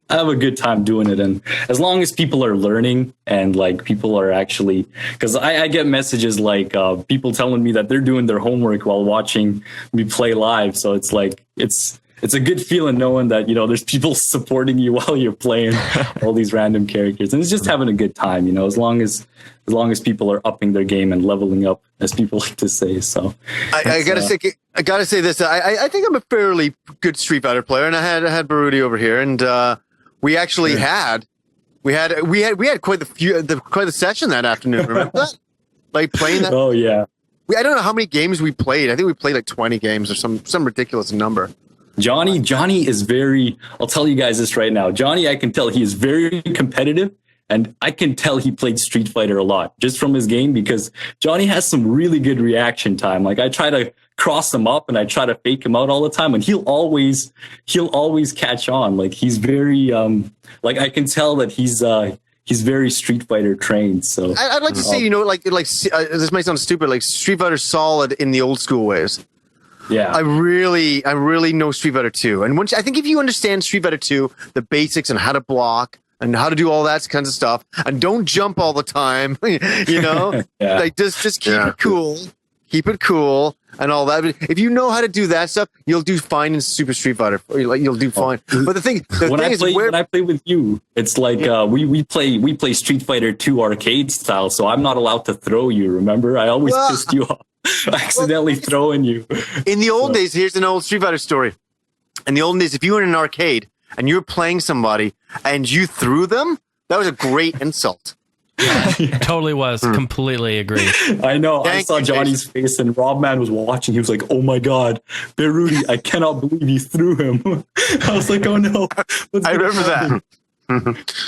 I have a good time doing it. And as long as people are learning and like people are actually, because I get messages like people telling me that they're doing their homework while watching me play live. So it's like, it's a good feeling knowing that, there's people supporting you while you're playing all these random characters. And it's just having a good time, as long as people are upping their game and leveling up, as people like to say. So I gotta say this. I think I'm a fairly good Street Fighter player, and I had Behrudy over here, and we actually had quite the session that afternoon. Remember that? Like playing that. Oh yeah. I don't know how many games we played. I think we played like 20 games or some ridiculous number. Johnny is very. I'll tell you guys this right now. Johnny, I can tell he is very competitive, and I can tell he played Street Fighter a lot just from his game, because Johnny has some really good reaction time. Like, I try to cross him up and I try to fake him out all the time, and he'll always catch on. Like, he's very like, I can tell that he's very Street Fighter trained. So I'd like to say, this might sound stupid, like Street Fighter solid in the old school ways. Yeah, I really know Street Fighter 2, and I think if you understand Street Fighter 2, the basics and how to block and how to do all that kinds of stuff, and don't jump all the time, yeah. Like just keep it cool and all that. If you know how to do that stuff, you'll do fine in Super Street Fighter. You'll do fine. But the thing when I play with you, it's like we play Street Fighter 2 arcade style, so I'm not allowed to throw you. Remember, I always pissed you off, accidentally throwing you. In the old days, here's an old Street Fighter story. In the olden days, if you were in an arcade and you were playing somebody and you threw them, that was a great insult. Totally was. Completely agree. I know. I Thank saw you, Johnny's face, and Rob Man was watching. He was like, "Oh my god, Behrudy! I cannot believe he threw him." I was like, "Oh no!" I remember that.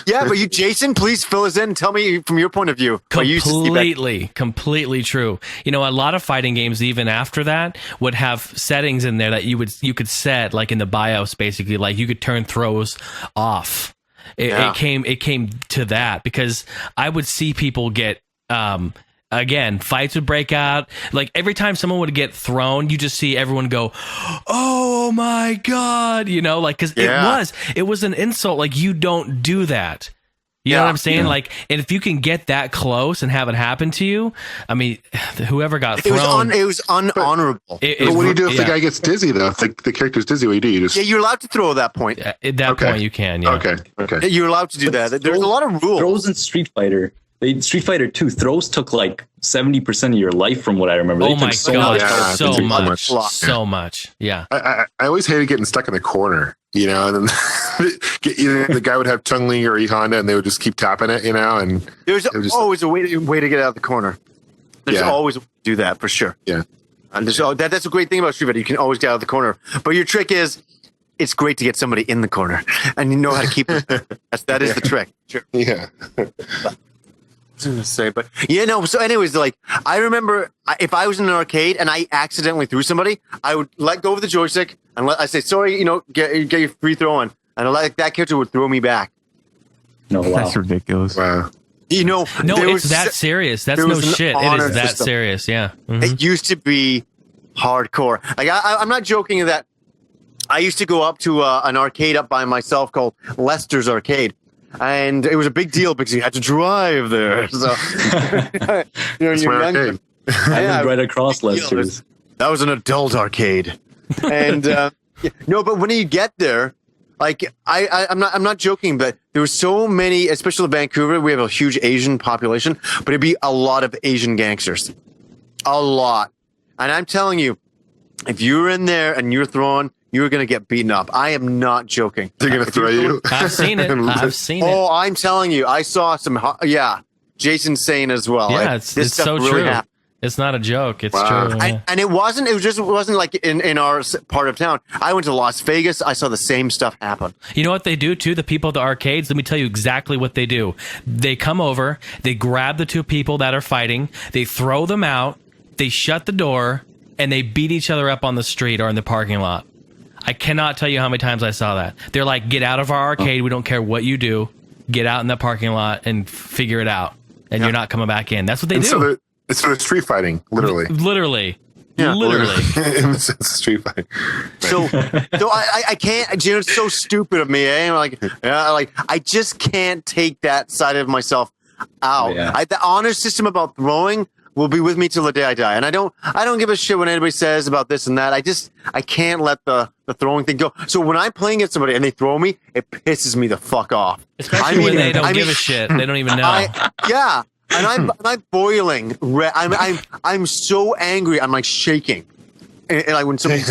Yeah, but Jason, please fill us in and tell me from your point of view. what you used to see back- Completely true. You know, a lot of fighting games, even after that, would have settings in there that you could set, like in the BIOS, basically, like you could turn throws off. It came to that because I would see people get again, fights would break out. Like every time someone would get thrown, you just see everyone go, "Oh my god!" You know, like because it was an insult. Like you don't do that. You know what I'm saying? Yeah. Like, and if you can get that close and have it happen to you, I mean, whoever got thrown, it was unhonorable. But what do you do if the guy gets dizzy, though? If the character's dizzy, what do you do? You just... Yeah, you're allowed to throw at that point. At that point, you can. Yeah. Okay. You're allowed to do that. There's a lot of rules. Throws in Street Fighter. Street Fighter 2 throws took like 70% of your life from what I remember. Oh my god, Yeah, so too much, much. so much. Yeah. I always hated getting stuck in the corner, you know, and then either the guy would have Chung Li or E Honda, and they would just keep tapping it, you know, and There's always a way to get out of the corner. There's Yeah. always a way to do that for sure. yeah. And that's a great thing about Street Fighter. You can always get out of the corner. But your trick is, it's great to get somebody in the corner, and you know how to keep it. That is the trick. Sure. Yeah. I was gonna say, but yeah, no. So, anyways, like I remember, if I was in an arcade and I accidentally threw somebody, I would let go of the joystick and I say, "Sorry, you know, get your free throw on," and that character would throw me back. No, wow. That's ridiculous. Wow. You know, No, there it's was- that serious. That's there no was an shit. It honor is that system. serious. Yeah. Mhm. It used to be hardcore. Like I'm not joking that. I used to go up to an arcade up by myself called Lester's Arcade. And it was a big deal because you had to drive there. So, you're That's my young. arcade. I Yeah, lived right across deal. Lester's. That was an adult arcade. And no, but when you get there, like I'm not joking, but there were so many, especially in Vancouver, we have a huge Asian population, but it'd be a lot of Asian gangsters. A lot. And I'm telling you, if you're in there and you're throwing, you're going to get beaten up. I am not joking. They're going to throw you. I've seen it. I've seen it. Oh, I'm telling you, I saw some. Jason's saying as well. Yeah, Like, it's this stuff so really true. happened. It's not a joke. It's Wow. true. Yeah. And it wasn't like in our part of town. I went to Las Vegas. I saw the same stuff happen. You know what they do too? The people at the arcades, let me tell you exactly what they do. They come over, they grab the two people that are fighting, they throw them out, they shut the door, and they beat each other up on the street or in the parking lot. I cannot tell you how many times I saw that. They're like, "Get out of our arcade. We don't care what you do. Get out in the parking lot and figure it out. And you're not coming back in." That's what they And do. so it's sort of street fighting, literally. Literally. Yeah. Literally. It's street fighting. So I can't. You know, it's so stupid of me. Like I just can't take that side of myself out. Yeah. The honor system about throwing will be with me till the day I die, and I don't give a shit when anybody says about this and that. I can't let the throwing thing go. So when I'm playing against somebody and they throw me, it pisses me the fuck off. Especially when they don't give a shit. They don't even know. And I'm boiling. I'm so angry. I'm like shaking. And like when somebody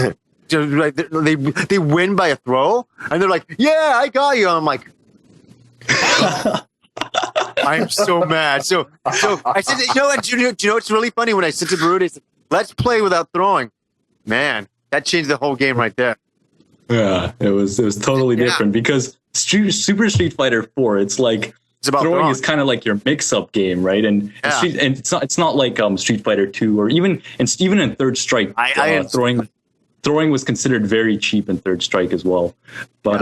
like they win by a throw, and they're like, "Yeah, I got you." And I'm like, I'm so mad. So I said, you know what? Do you know what's really funny? When I said to Behrudy, I said, "Let's play without throwing." Man, that changed the whole game right there. Yeah, it was totally different because Super Street Fighter 4, it's like It's about throwing throwing. is kind of like your mix-up game, right? And it's not like Street Fighter 2 or even in Third Strike. Throwing was considered very cheap in Third Strike as well, but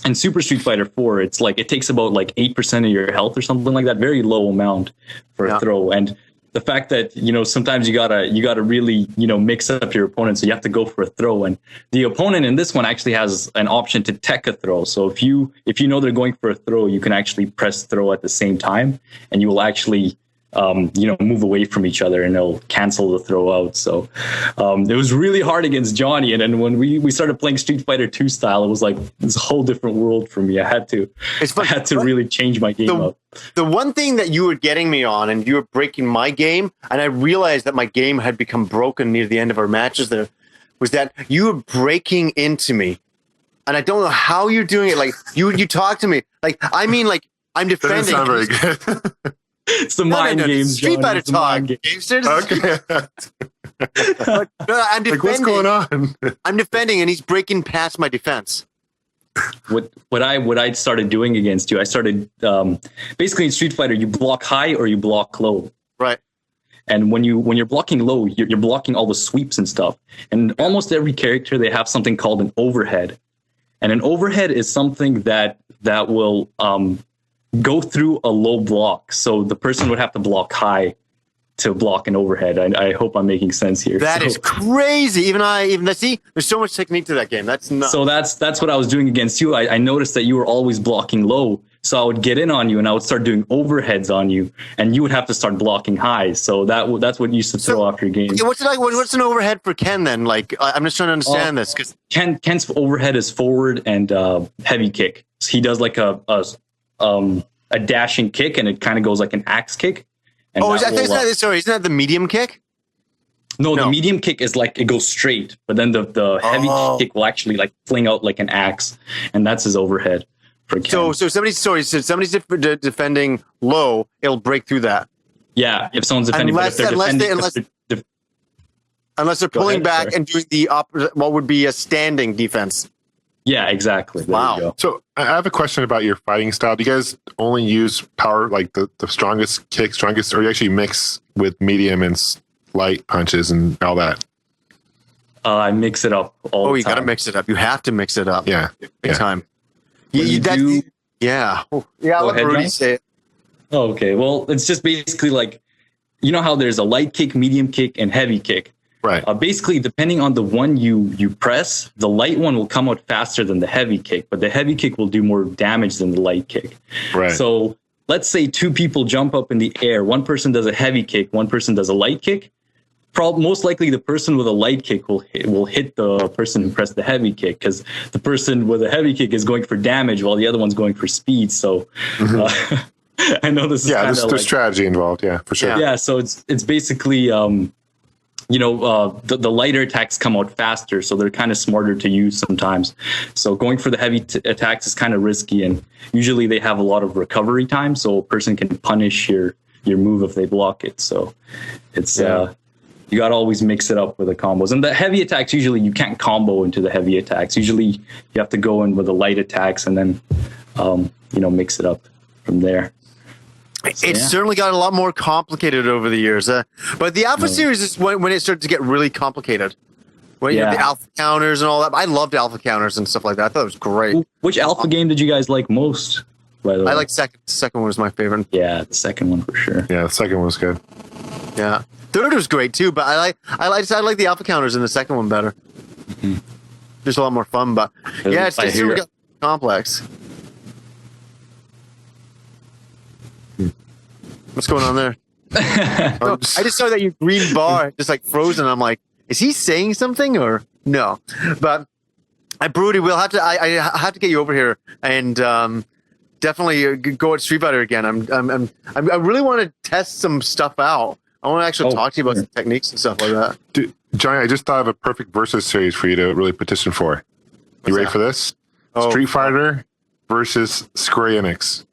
in Super Street Fighter 4, it's like it takes about like 8% of your health or something like that, very low amount for a throw. And the fact that, you know, sometimes you gotta really, you know, mix up your opponent, so you have to go for a throw. And the opponent in this one actually has an option to tech a throw. So if you know they're going for a throw, you can actually press throw at the same time, and you will actually move away from each other, and they'll cancel the throw out. So it was really hard against Johnny. And then when we started playing Street Fighter 2 style, it was like this whole different world for me. I had to really change my game up. The one thing that you were getting me on, and you were breaking my game, and I realized that my game had become broken near the end of our matches there, was that you were breaking into me. And I don't know how you're doing it. Like you talk to me. Like, I mean, like I'm That doesn't defending. sound very good. It's the mind games. Street John. Fighter It's the mind talk. games. Gamesters. Okay. But, no, I'm Like, what's defending. going on? I'm defending, and he's breaking past my defense. What I started doing against you, I started basically in Street Fighter, you block high or you block low. Right. And when you're blocking low, you're blocking all the sweeps and stuff. And almost every character, they have something called an overhead. And an overhead is something that will go through a low block. So the person would have to block high to block an overhead. I hope I'm making sense here. That is crazy. Even see, there's so much technique to that game. That's nuts. So that's what I was doing against you. I noticed that you were always blocking low. So I would get in on you and I would start doing overheads on you, and you would have to start blocking high. So that's what used to throw off your game. Okay, what's it like? What's an overhead for Ken then? Like, I'm just trying to understand this because Ken's overhead is forward and heavy kick. So he does like a dashing kick, and it kind of goes like an axe kick. And isn't that the medium kick? No, the medium kick is like it goes straight, but then the heavy kick will actually like fling out like an axe, and that's his overhead. For Ken. So somebody's defending low, it'll break through that. Yeah, if someone's defending, Unless they're pulling back and doing the what would be a standing defense. Yeah, exactly. There you go. So I have a question about your fighting style. Do you guys only use power, like the strongest kick, or you actually mix with medium and light punches and all that? I mix it up all the time. You got to mix it up. You have to mix it up. Yeah. Big time. Yeah. Yeah. I'll let Behrudy say it. Oh, okay. Well, it's just basically like, you know how there's a light kick, medium kick, and heavy kick. Right. Basically, depending on the one you press, the light one will come out faster than the heavy kick, but the heavy kick will do more damage than the light kick. Right. So let's say two people jump up in the air. One person does a heavy kick, one person does a light kick. Most likely the person with a light kick will hit the person who pressed the heavy kick, because the person with a heavy kick is going for damage while the other one's going for speed. So I know this is there's strategy involved. Yeah, for sure. Yeah, so it's basically the lighter attacks come out faster, so they're kind of smarter to use sometimes. So going for the heavy attacks is kind of risky, and usually they have a lot of recovery time, so a person can punish your move if they block it. So it's you got to always mix it up with the combos. And the heavy attacks, usually you can't combo into the heavy attacks. Usually you have to go in with the light attacks and then, mix it up from there. It's certainly got a lot more complicated over the years. But the Alpha series is when it started to get really complicated. When you have the Alpha counters and all that. I loved Alpha counters and stuff like that. I thought it was great. Which Alpha game did you guys like most, by the way? I like second. Second one was my favorite. Yeah, the second one for sure. Yeah, the second one was good. Yeah. Third was great too, but I like the Alpha counters in the second one better. Mm-hmm. Just a lot more fun, but yeah, it's super complex. What's going on there? I just saw that your green bar just like frozen. I'm like, is he saying something or no? But Behrudy, we'll have to. I have to get you over here and definitely go at Street Fighter again. I really want to test some stuff out. I want to actually talk to you about some techniques and stuff like that. Dude, Johnny, I just thought of a perfect versus series for you to really petition for. You ready for this? Street Fighter versus Square Enix.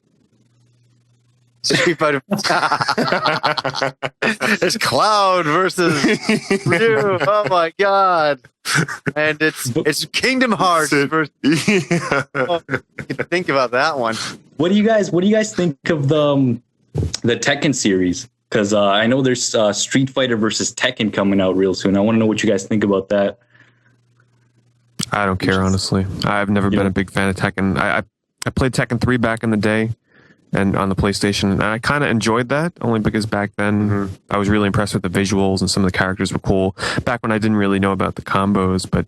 Street Fighter. It's Cloud versus Ryu. Oh my god! And it's Kingdom Hearts versus. Think about that one. What do you guys think of the Tekken series? Because I know there's Street Fighter versus Tekken coming out real soon. I want to know what you guys think about that. I don't care, honestly. I've never been a big fan of Tekken. I played Tekken 3 back in the day and on the PlayStation, and I kind of enjoyed that, only because back then I was really impressed with the visuals and some of the characters were cool. Back when I didn't really know about the combos, but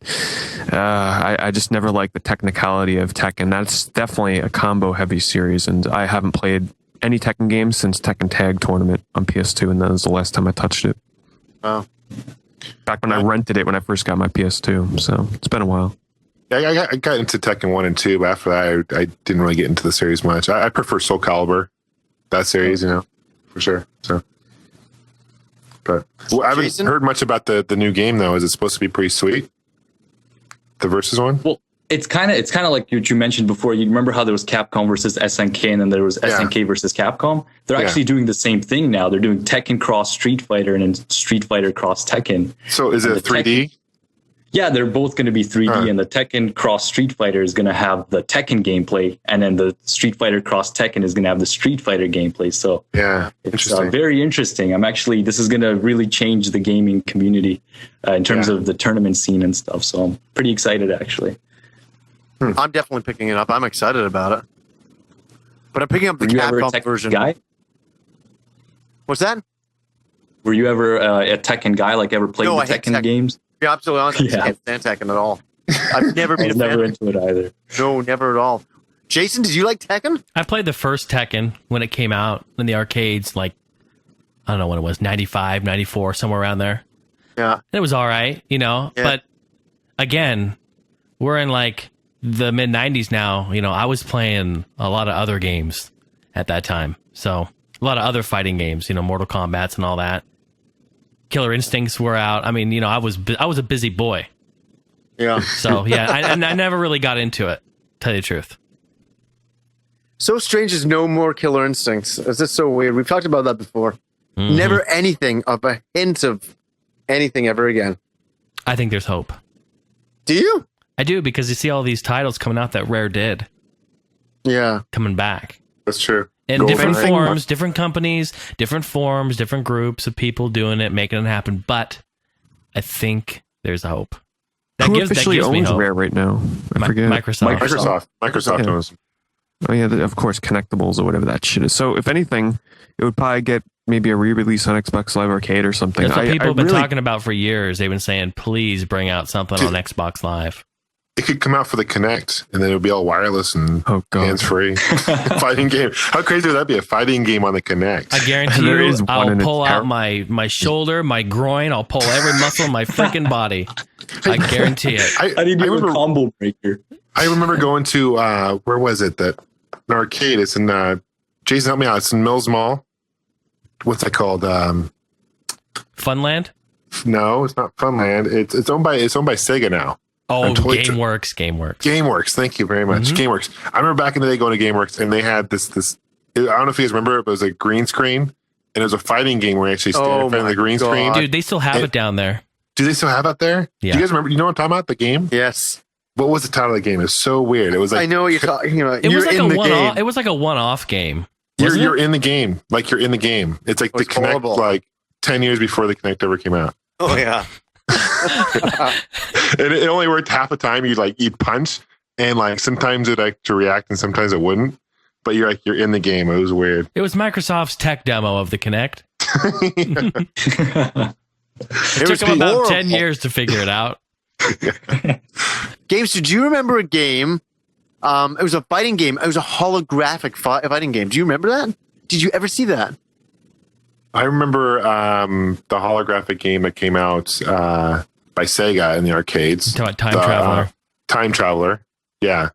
I just never liked the technicality of Tekken. That's definitely a combo-heavy series, and I haven't played any Tekken games since Tekken Tag Tournament on PS2, and that was the last time I touched it. Oh. Back when I rented it when I first got my PS2, so it's been a while. Yeah, I got into Tekken 1 and 2, but after that, I didn't really get into the series much. I prefer Soul Calibur, that series, for sure. So, but I haven't heard much about the new game, though. Is it supposed to be pretty sweet? The versus one? It's kind of like what you mentioned before. You remember how there was Capcom versus SNK, and then there was SNK versus Capcom. They're actually doing the same thing now. They're doing Tekken cross Street Fighter and then Street Fighter cross Tekken. So is it 3D? Yeah, they're both going to be 3D, and the Tekken cross Street Fighter is going to have the Tekken gameplay, and then the Street Fighter cross Tekken is going to have the Street Fighter gameplay. So yeah, it's very interesting. This is going to really change the gaming community in terms of the tournament scene and stuff. So I'm pretty excited, actually. I'm definitely picking it up. I'm excited about it. But I'm picking up the Capcom version. Guy? What's that? Were you ever a Tekken guy? Like ever played the Tekken games? Yeah, absolutely honest. I can't stand Tekken at all. I've never been never into it either. No, never at all. Jason, did you like Tekken? I played the first Tekken when it came out in the arcades, like, I don't know when it was, 95, 94, somewhere around there. Yeah. And it was all right, you know, but again, we're in like the mid 90s now. You know, I was playing a lot of other games at that time. So a lot of other fighting games, you know, Mortal Kombats and all that. Killer Instincts were out. I mean, you know, I was a busy boy. Yeah. So yeah, I never really got into it, tell you the truth. So Strange is no more Killer Instincts. It's just so weird. We've talked about that before. Mm-hmm. Never anything of a hint of anything ever again. I think there's hope. Do you? I do, because you see all these titles coming out that Rare did. Yeah. Coming back. That's true. In different forms, different companies, different forms, different groups of people doing it, making it happen. But I think there's hope. Who officially owns Rare right now? I forget. Microsoft owns. Oh yeah, of course, Connectables or whatever that shit is. So if anything, it would probably get maybe a re-release on Xbox Live Arcade or something. That's what people have been talking about for years. They've been saying, please bring out something on Xbox Live. It could come out for the Kinect, and then it would be all wireless and hands-free. Fighting game. How crazy would that be? A fighting game on the Kinect. I guarantee you, I'll pull out my shoulder, my groin. I'll pull every muscle in my freaking body. I guarantee it. I need a combo breaker. I remember going to, where was it? An arcade. It's in, Jason, help me out. It's in Mills Mall. What's that called? Funland? No, it's not Funland. It's owned by Sega now. Oh, GameWorks. GameWorks. Thank you very much. Mm-hmm. GameWorks. I remember back in the day going to GameWorks, and they had this. I don't know if you guys remember, but it was a green screen, and it was a fighting game where you actually stand in front of the green screen. Dude, they still have it down there. Do they still have it there? Yeah. Do you guys remember? You know what I'm talking about? The game? Yes. What was the title of the game? It was so weird. It was like, I know what you're talking about. It was like a one-off game. You're in the game. Like you're in the game. It's like the Kinect, like 10 years before the Kinect ever came out. Oh yeah. And it only worked half the time. You'd punch, and like sometimes it like to react, and sometimes it wouldn't. But you're in the game. It was weird. It was Microsoft's tech demo of the Kinect. It took them about 10 years to figure it out. Games, did you remember a game? It was a fighting game. It was a holographic fighting game. Do you remember that? Did you ever see that? I remember the holographic game that came out by Sega in the arcades. Talking about Time Traveler. Time Traveler. Yeah.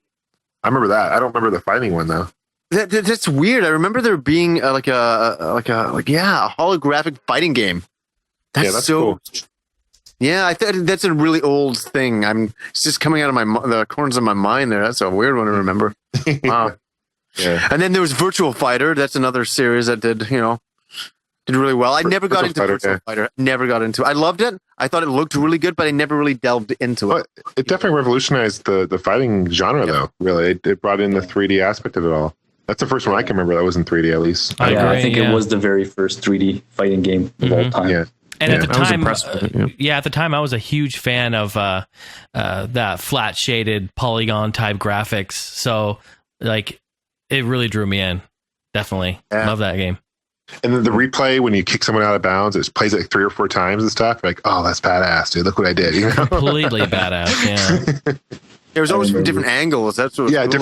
I remember that. I don't remember the fighting one though. That's weird. I remember there being a holographic fighting game. That's so cool. Yeah, I think that's a really old thing. It's just coming out of the corners of my mind there. That's a weird one to remember. Wow. Yeah. And then there was Virtual Fighter. That's another series that did really well. I never got into Virtual Fighter. Never got into it. I loved it. I thought it looked really good, but I never really delved into it. It definitely revolutionized the fighting genre, though. Really, it brought in the 3D aspect of it all. That's the first one I can remember that was in 3D, at least. I think it was the very first 3D fighting game of all time. Yeah. And at the time, at the time, I was a huge fan of that flat shaded polygon type graphics. So, like, it really drew me in. Definitely, love that game. And then the replay when you kick someone out of bounds, it plays like 3 or 4 times and stuff. You're like, oh, that's badass, dude! Look what I did. You know? Completely badass. Yeah. There was always from different angles. That's what. Yeah, cool.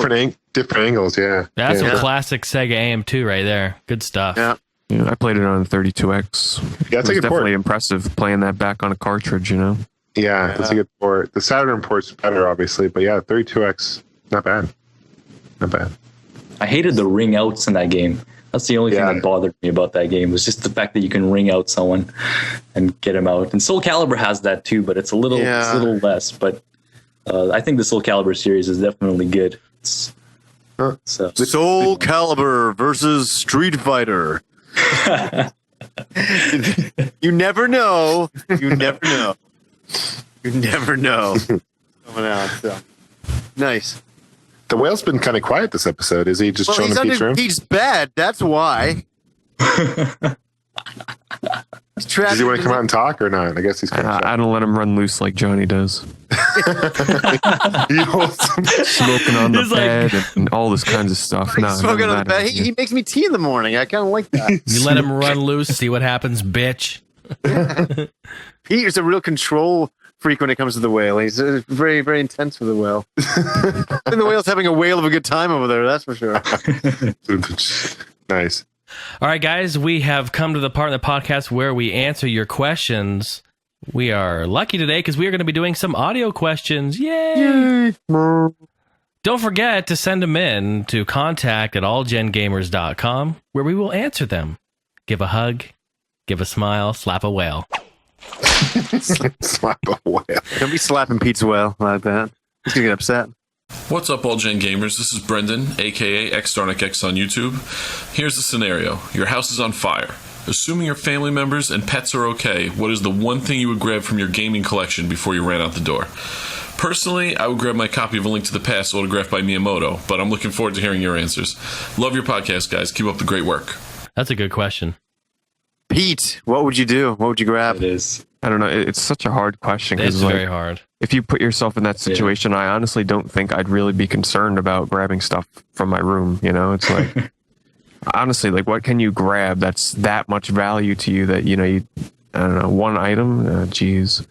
different angles. Yeah. That's some classic Sega AM2 right there. Good stuff. Yeah. Yeah, I played it on 32X. Yeah, it's definitely impressive playing that back on a cartridge, you know? Yeah, that's a good port. The Saturn port's better, obviously, but yeah, 32X, not bad. Not bad. I hated the ring outs in that game. That's the only thing that bothered me about that game, was just the fact that you can ring out someone and get him out. And Soul Calibur has that too, but it's a little less. But I think the Soul Calibur series is definitely good. So Soul Calibur versus Street Fighter. You never know. You never know. You never know. Coming out. So. Nice. The whale's been kind of quiet this episode. Is he just chilling in Pete's room? Pete's bed. That's why. Does he want to come out and talk or not? I guess he's kind of I don't let him run loose like Johnny does. He holds him. Smoking on the bed and all this kinds of stuff. No, smoking on the bed. He makes me tea in the morning. I kind of like that. You let him run loose, see what happens, bitch. Pete is a real control freak when it comes to the whale. He's very, very intense with the whale. And the whale's having a whale of a good time over there, that's for sure. Nice. All right, guys, we have come to the part of the podcast where we answer your questions. We are lucky today because we are going to be doing some audio questions. Yay! Don't forget to send them in to contact@allgengamers.com where we will answer them. Give a hug, give a smile, slap a whale. Slap a whale. Don't be slapping Pete's whale like that. He's going to get upset. What's up, all Gen Gamers? This is Brendan, aka XStarnickX on YouTube. Here's the scenario. Your house is on fire. Assuming your family members and pets are okay, what is the one thing you would grab from your gaming collection before you ran out the door? Personally, I would grab my copy of A Link to the Past autographed by Miyamoto, but I'm looking forward to hearing your answers. Love your podcast, guys. Keep up the great work. That's a good question. Pete, what would you do? What would you grab? it is. I don't know. It's such a hard question. It's 'cause, like, very hard. if you put yourself in that situation, I honestly don't think I'd really be concerned about grabbing stuff from my room. You know, it's like, honestly, like, what can you grab that's that much value to you that, I don't know, one item? Geez.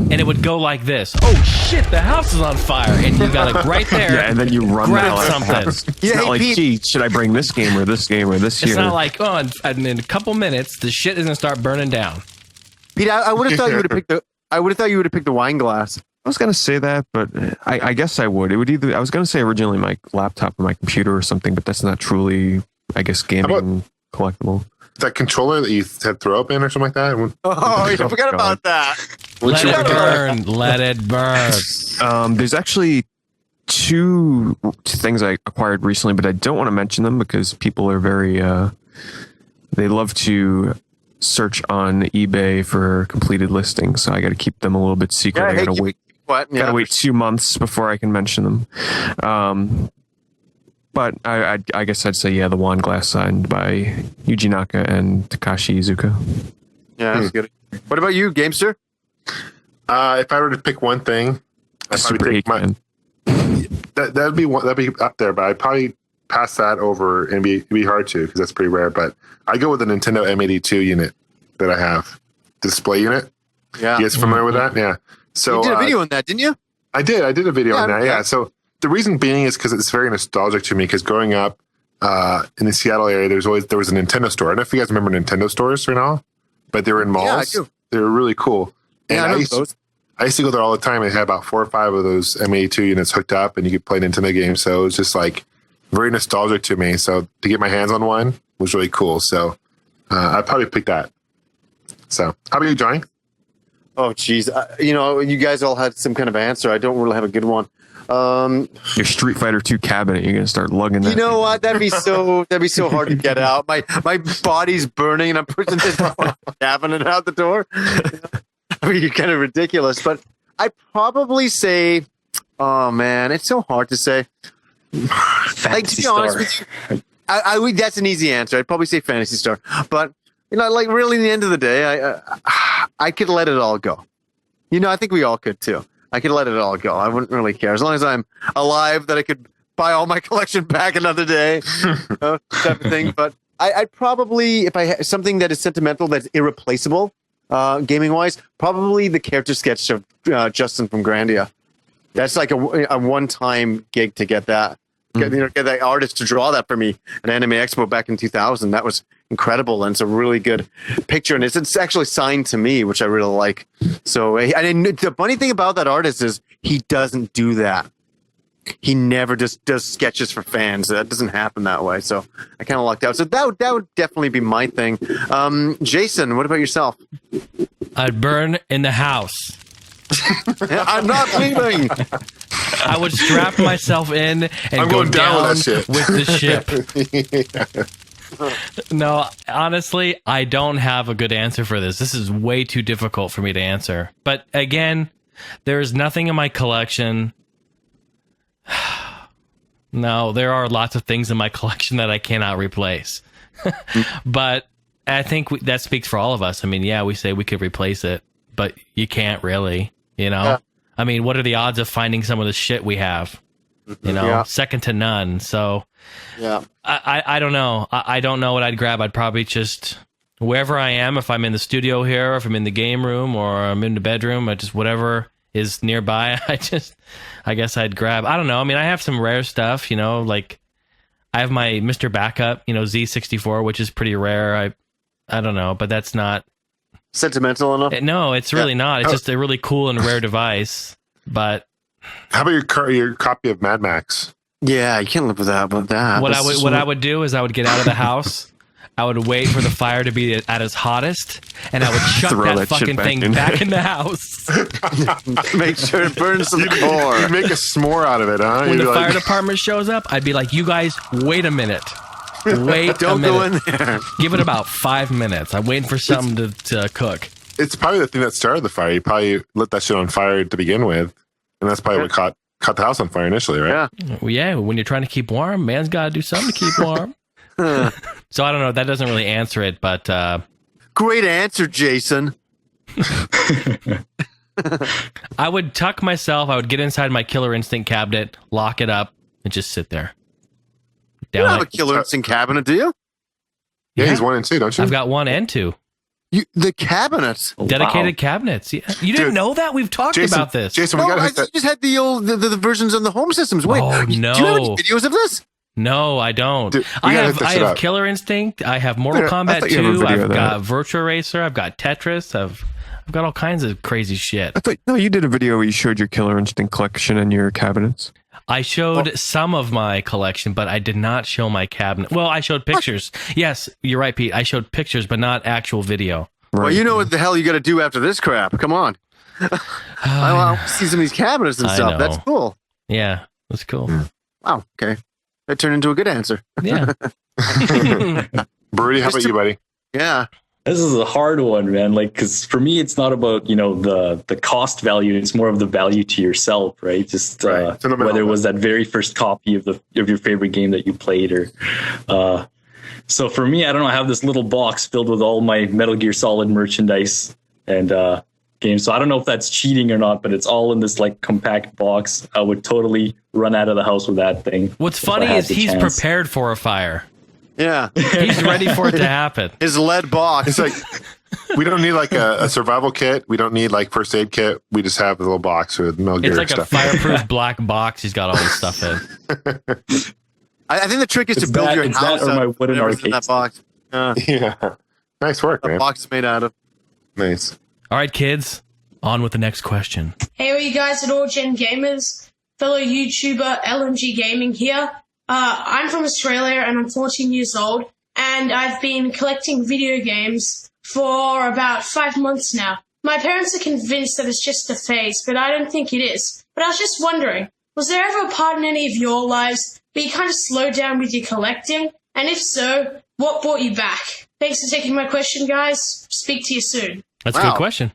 And it would go like this. Oh, shit, the house is on fire. And you got it right there. Yeah, and then you run grab out. something. It's not like, gee, should I bring this game or this game or this It's here? not like, in a couple minutes, the shit is going to start burning down. Pete, I would have thought you would have picked the wine glass. I was gonna say that, but I guess I would. It would either. I was gonna say originally my laptop or my computer or something, but that's not truly, I guess, gaming collectible. That controller that you had throw up in or something like that? Oh, you forgot about that. Let it burn. Let it burn. There's actually two things I acquired recently, but I don't want to mention them because people are very. They love to search on eBay for completed listings, so I got to keep them a little bit secret. Yeah, I got to wait. Gotta wait 2 months before I can mention them. But I guess I'd say, the wand glass signed by Yuji Naka and Takashi Iizuka. Yeah, that's good. What about you, Gamester? If I were to pick one thing, I'd probably take that'd be up there, but I'd probably pass that over, and it'd be hard to because that's pretty rare. But I go with the Nintendo M82 unit that I have, display unit. Yeah, you guys familiar with that? Yeah. So you did a video on that, didn't you? I did a video on that. Yeah. So the reason being is because it's very nostalgic to me. Because growing up in the Seattle area, there was a Nintendo store. I don't know if you guys remember Nintendo stores right now, but they were in malls. Yeah, I do. They were really cool. And yeah, I used to go there all the time. They had about 4 or 5 of those M82 units hooked up, and you could play Nintendo games. So it was just like very nostalgic to me. So to get my hands on one was really cool. So I'd probably pick that. So how about you, Johnny? Oh, geez. You guys all had some kind of answer. I don't really have a good one. Your Street Fighter 2 cabinet, you're going to start lugging that. You know what? That'd be so hard to get out. My body's burning and I'm pushing this cabinet out the door. I mean, you're kind of ridiculous. But I'd probably say, oh, man, it's so hard to say. Like, to be honest with you, that's an easy answer. I'd probably say Phantasy Star. But, like, really, in the end of the day, I could let it all go. I think we all could, too. I could let it all go. I wouldn't really care. As long as I'm alive, that I could buy all my collection back another day, type of thing. But I'd probably, if I had something that is sentimental, that's irreplaceable, gaming-wise, probably the character sketch of Justin from Grandia. That's like a one-time gig to get that. Get that artist to draw that for me at Anime Expo back in 2000. That was incredible, and it's a really good picture, and it's actually signed to me, which I really like. So, the funny thing about that artist is he doesn't do that. He never just does sketches for fans. That doesn't happen that way. So I kind of lucked out. So that would definitely be my thing. Jason, what about yourself? I'd burn in the house. I'm not leaving. I would strap myself in and go down with the ship. No, honestly, I don't have a good answer for this. This is way too difficult for me to answer. But again, there's nothing in my collection. No, there are lots of things in my collection that I cannot replace. But I think that speaks for all of us. I mean, yeah, we say we could replace it, but you can't really, you know? Yeah. I mean, what are the odds of finding some of the shit we have? You know, second to none. So, yeah, I don't know. I don't know what I'd grab. I'd probably just, wherever I am, if I'm in the studio here, or if I'm in the game room, or I'm in the bedroom, or just whatever is nearby, I guess I'd grab. I don't know. I mean, I have some rare stuff, you know, like I have my Mr. Backup, you know, Z64, which is pretty rare. I don't know, but that's not sentimental enough. No, it's really not. It's just a really cool and rare device. But how about your copy of Mad Max? Yeah, you can't live without that. What I would do is I would get out of the house. I would wait for the fire to be at its hottest, and I would chuck that fucking thing back in the house. Make sure it burns to the core. You'd make a s'more out of it, huh? When the fire department shows up, I'd be like, "You guys, wait a minute. Wait Don't a minute. Go in there. Give it about 5 minutes. I'm waiting for something to cook." It's probably the thing that started the fire. You probably lit that shit on fire to begin with, and that's probably what caught the house on fire initially, right? Yeah. Well, yeah. When you're trying to keep warm, man's got to do something to keep warm. So I don't know. That doesn't really answer it, but great answer, Jason. I would tuck myself. I would get inside my Killer Instinct cabinet, lock it up, and just sit there. You don't have a Killer Instinct cabinet, do you? Yeah, he's 1 and 2, don't you? I've got 1 and 2. The cabinets, dedicated cabinets. Yeah. You didn't know that? We've talked about this. Jason, no, I just had the old the versions on the home systems. Wait, no. Do you have any videos of this? No, I don't. Dude, I have Killer Instinct. I have Mortal Kombat 2. I've got Virtua Racer. I've got Tetris. I've got all kinds of crazy shit. I thought you did a video where you showed your Killer Instinct collection and your cabinets. I showed some of my collection, but I did not show my cabinet. Well, I showed pictures. Yes, you're right, Pete. I showed pictures, but not actual video. Right. Well, you know what the hell you got to do after this crap. Come on. I want to see some of these cabinets and stuff. That's cool. Yeah, that's cool. Wow. Okay. That turned into a good answer. Yeah. Behrudy, how about you, buddy? Yeah. This is a hard one, man. Like, because for me, it's not about, you know, the cost value. It's more of the value to yourself, right? Just whether it was that very first copy of your favorite game that you played, or so for me, I don't know. I have this little box filled with all my Metal Gear Solid merchandise and games. So I don't know if that's cheating or not, but it's all in this like compact box. I would totally run out of the house with that thing. What's funny is he's prepared for a fire. Yeah. He's ready for it to happen. His lead box. It's like, we don't need like a survival kit. We don't need like first aid kit. We just have a little box with Metal Gear stuff. It's like a fireproof black box he's got all this stuff in. I think the trick is to build your house or my wooden in that box. Yeah. Nice work, man. The box is made out of. Nice. All right, kids. On with the next question. Hey, all you guys at All Gen Gamers. Fellow YouTuber LMG Gaming here. I'm from Australia and I'm 14 years old, and I've been collecting video games for about 5 months now. My parents are convinced that it's just a phase, but I don't think it is. But I was just wondering, was there ever a part in any of your lives where you kind of slowed down with your collecting? And if so, what brought you back? Thanks for taking my question, guys. Speak to you soon. That's a good question.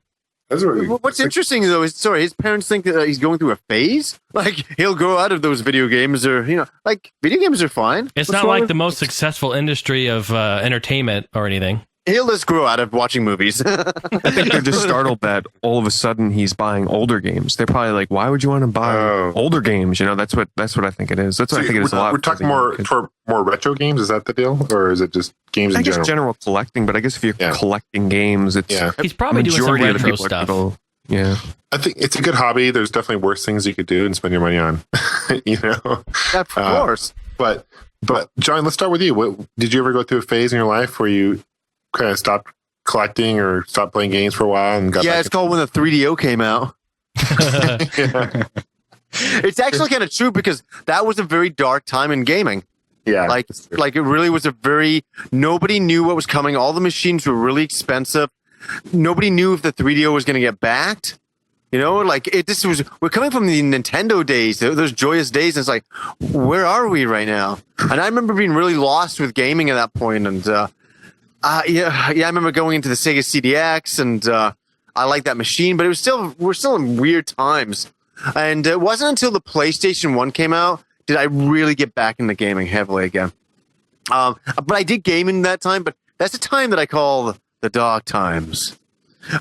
What's interesting though is, his parents think that he's going through a phase. Like he'll grow out of those video games, or like video games are fine. It's not like the most successful industry of entertainment or anything. He'll just grow out of watching movies. I think they're just startled that all of a sudden he's buying older games. They're probably like, "Why would you want to buy older games?" You know, that's what I think it is. That's what I think it is a lot. We're talking more retro games. Is that the deal, or is it just games in general? General collecting, but I guess if you're collecting games, it's he's probably doing some retro stuff. Yeah, I think it's a good hobby. There's definitely worse things you could do and spend your money on. Yeah, of course. But John, let's start with you. Did you ever go through a phase in your life where you kind of stopped collecting or stopped playing games for a while and got it's called when the 3DO came out. It's actually kind of true because that was a very dark time in gaming. Yeah, like it really was nobody knew what was coming. All the machines were really expensive. nobody knew if the 3DO was going to get backed. You know, like we're coming from the Nintendo days, those joyous days. And it's like, where are we right now? And I remember being really lost with gaming at that point. And I remember going into the Sega CDX, and I liked that machine, but we're still in weird times. And it wasn't until the PlayStation 1 came out did I really get back into gaming heavily again. But I did gaming that time, but that's a time that I call the dark times.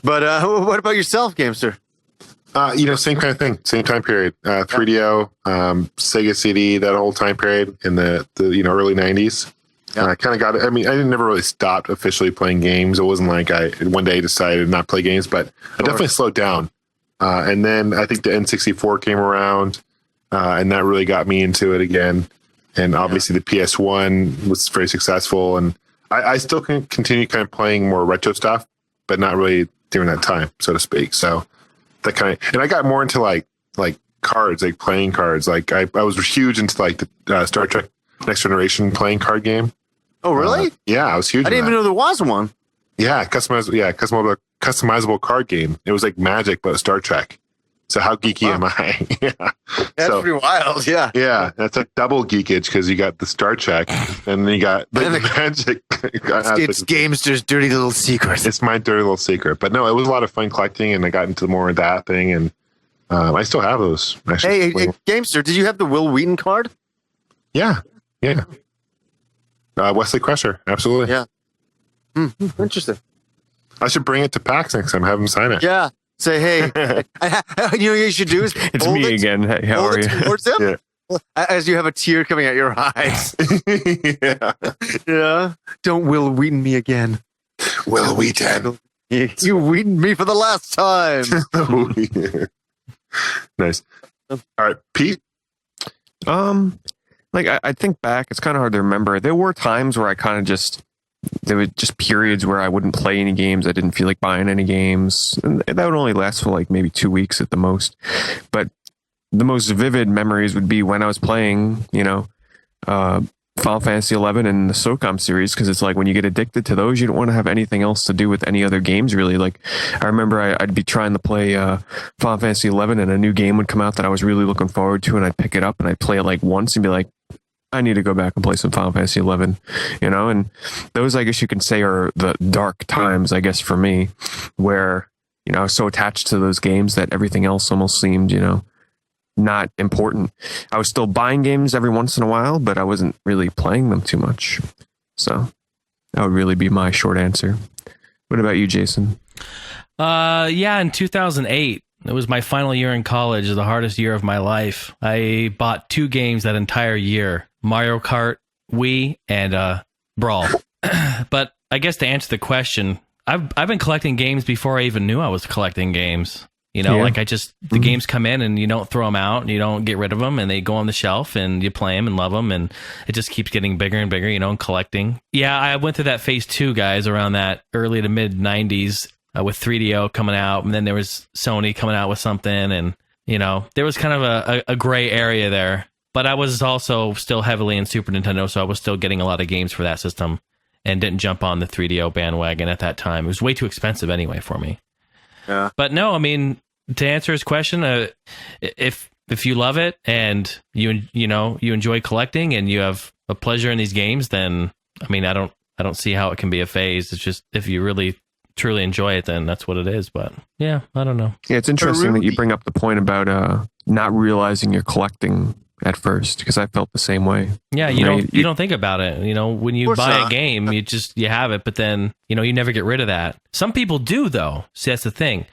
But what about yourself, Gamester? Same kind of thing, same time period. 3DO, Sega CD, that whole time period in the early 90s. Yeah. I kind of got it. I mean, I never really stopped officially playing games. It wasn't like I one day decided not to play games, but I definitely slowed down. And then I think the N64 came around, and that really got me into it again. And obviously the PS1 was very successful. And I still can continue kind of playing more retro stuff, but not really during that time, so to speak. So that and I got more into like cards, like playing cards. Like I was huge into like the Star Trek Next Generation playing card game. Oh, really? Yeah, I was huge. I didn't even know there was one. Yeah, customizable card game. It was like Magic, but Star Trek. So how geeky am I? Yeah. That's pretty wild. Yeah. Yeah, that's like double geekage because you got the Star Trek and then you got the Magic. It's Gamester's dirty little secret. It's my dirty little secret. But no, it was a lot of fun collecting, and I got into more of that thing, and I still have those. Hey, Gamester, did you have the Will Wheaton card? Yeah. Wesley Crusher, absolutely. Yeah. Interesting. I should bring it to PAX next time. Have him sign it. Yeah. Say, hey, you know what you should do is it's me again. Hey, how are you? Towards him, as you have a tear coming out your eyes. Yeah. Don't Will Wheaton me again. Will Wheaton. You Wheaton me for the last time. Nice. All right, Pete. I think back, it's kind of hard to remember. There were times where there were just periods where I wouldn't play any games. I didn't feel like buying any games. And that would only last for like maybe 2 weeks at the most. But the most vivid memories would be when I was playing, Final Fantasy 11 and the SOCOM series, because it's like when you get addicted to those, you don't want to have anything else to do with any other games, really. Like, I remember I'd be trying to play Final Fantasy 11 and a new game would come out that I was really looking forward to, and I'd pick it up and I'd play it like once and be like, I need to go back and play some Final Fantasy 11, and those, I guess you can say, are the dark times, I guess, for me, where, I was so attached to those games that everything else almost seemed, not important. I was still buying games every once in a while, but I wasn't really playing them too much. So that would really be my short answer. What about you, Jason? In 2008. It was my final year in college, the hardest year of my life. I bought 2 games that entire year, Mario Kart, Wii, and Brawl. But I guess to answer the question, I've been collecting games before I even knew I was collecting games. The games come in and you don't throw them out and you don't get rid of them, and they go on the shelf and you play them and love them, and it just keeps getting bigger and bigger, and collecting. Yeah, I went through that phase 2, guys, around that early to mid 90s. With 3DO coming out, and then there was Sony coming out with something, and there was kind of a gray area there. But I was also still heavily in Super Nintendo, so I was still getting a lot of games for that system, and didn't jump on the 3DO bandwagon at that time. It was way too expensive anyway for me. Yeah. But no, I mean, to answer his question, if you love it and you enjoy collecting and you have a pleasure in these games, then I mean, I don't see how it can be a phase. It's just if you really truly enjoy it, then that's what it is. But yeah, I don't know. Yeah, it's interesting that you bring up the point about not realizing you're collecting at first, because I felt the same way. Yeah, you don't think about it. When you buy a game, you have it, but then you never get rid of that. Some people do, though. See, that's the thing.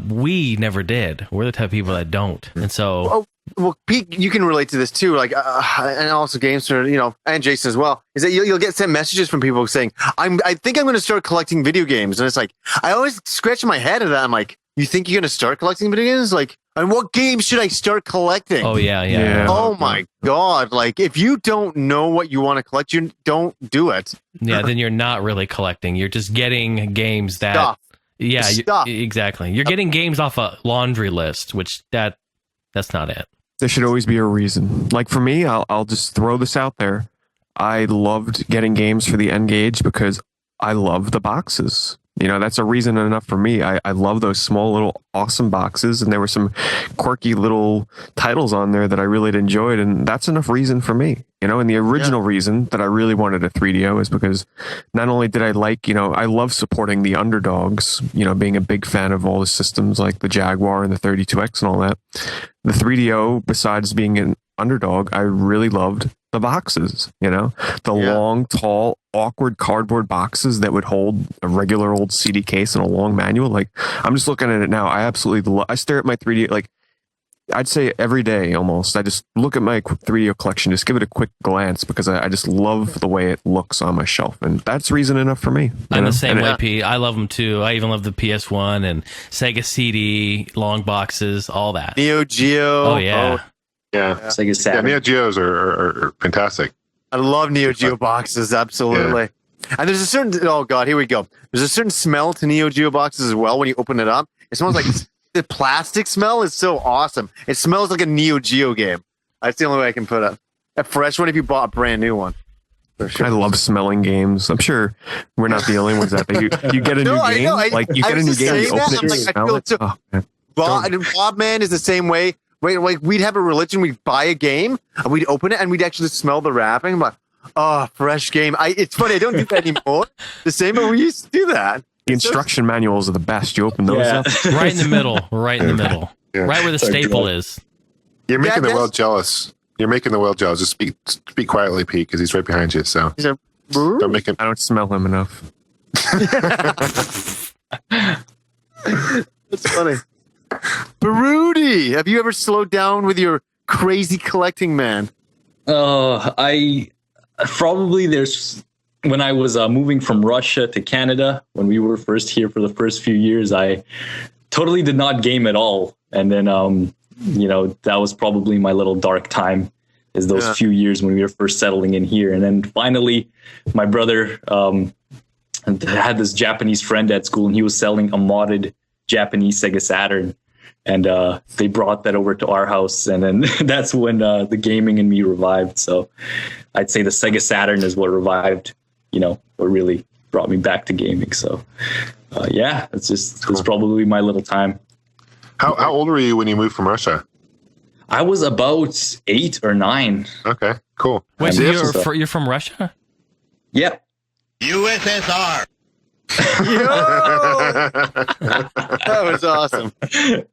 We never did. We're the type of people that don't, and so. Well, Pete, you can relate to this too, and also Gamester, and Jason as well. Is that you'll get sent messages from people saying, "I think I'm going to start collecting video games," and it's like I always scratch my head at that. I'm like, "You think you're going to start collecting video games? Like, and what games should I start collecting?" Oh yeah. Oh my God! Like, if you don't know what you want to collect, you don't do it. Yeah, then you're not really collecting. You're just getting games that. Stuff. Yeah, exactly. You're getting games off a laundry list, which that's not it. There should always be a reason. Like for me, I'll just throw this out there. I loved getting games for the N-Gage because I love the boxes. You know, that's a reason enough for me. I love those small little awesome boxes, and there were some quirky little titles on there that I really enjoyed, and that's enough reason for me. You know, and the original reason that I really wanted a 3DO is because not only did I like, you know, I love supporting the underdogs, you know, being a big fan of all the systems like the Jaguar and the 32X and all that. The 3DO, besides being an underdog, I really loved the boxes, you know, the long, tall, awkward cardboard boxes that would hold a regular old CD case and a long manual. Like, I'm just looking at it now. I absolutely I stare at my 3D, like, I'd say every day almost. I just look at my 3DO collection, just give it a quick glance because I just love the way it looks on my shelf. And that's reason enough for me. I'm the same way, Pete. I love them too. I even love the PS1 and Sega CD, long boxes, all that. Neo Geo. Oh, yeah. Yeah. Sega Saturn. Neo Geos are fantastic. I love Neo Geo boxes, absolutely. Yeah. And there's a certain, oh God, here we go. There's a certain smell to Neo Geo boxes as well when you open it up. It smells like the plastic smell is so awesome. It smells like a Neo Geo game. That's the only way I can put it. A fresh one if you bought a brand new one. For sure. I love smelling games. I'm sure we're not the only ones that you get a new game. Like you get a new game, you open it, you smell it. Oh, Bob Man is the same way. Right, like we'd have a religion, we'd buy a game, and we'd open it, and we'd actually smell the wrapping. I'm like, oh, fresh game. It's funny, I don't do that anymore. The same, but we used to do that. The instruction manuals are the best. You open those up. Right in the middle. Right in the middle. Yeah. Right where the staple is. You're making the world jealous. You're making the world jealous. Just speak quietly, Pete, because he's right behind you. So don't make him. I don't smell him enough. That's funny. Behrudy, have you ever slowed down with your crazy collecting, man? I probably when I was moving from Russia to Canada, when we were first here for the first few years, I totally did not game at all. And then, you know, that was probably my little dark time, is those few years when we were first settling in here. And then finally, my brother had this Japanese friend at school, and he was selling a modded Japanese Sega Saturn. And they brought that over to our house, and then that's when the gaming in me revived. So I'd say the Sega Saturn is what revived, you know, what really brought me back to gaming. So yeah, it's probably my little time. How old were you when you moved from Russia? I was about 8 or 9. Okay, cool. Wait, so you're from Russia? Yep. USSR. That was awesome.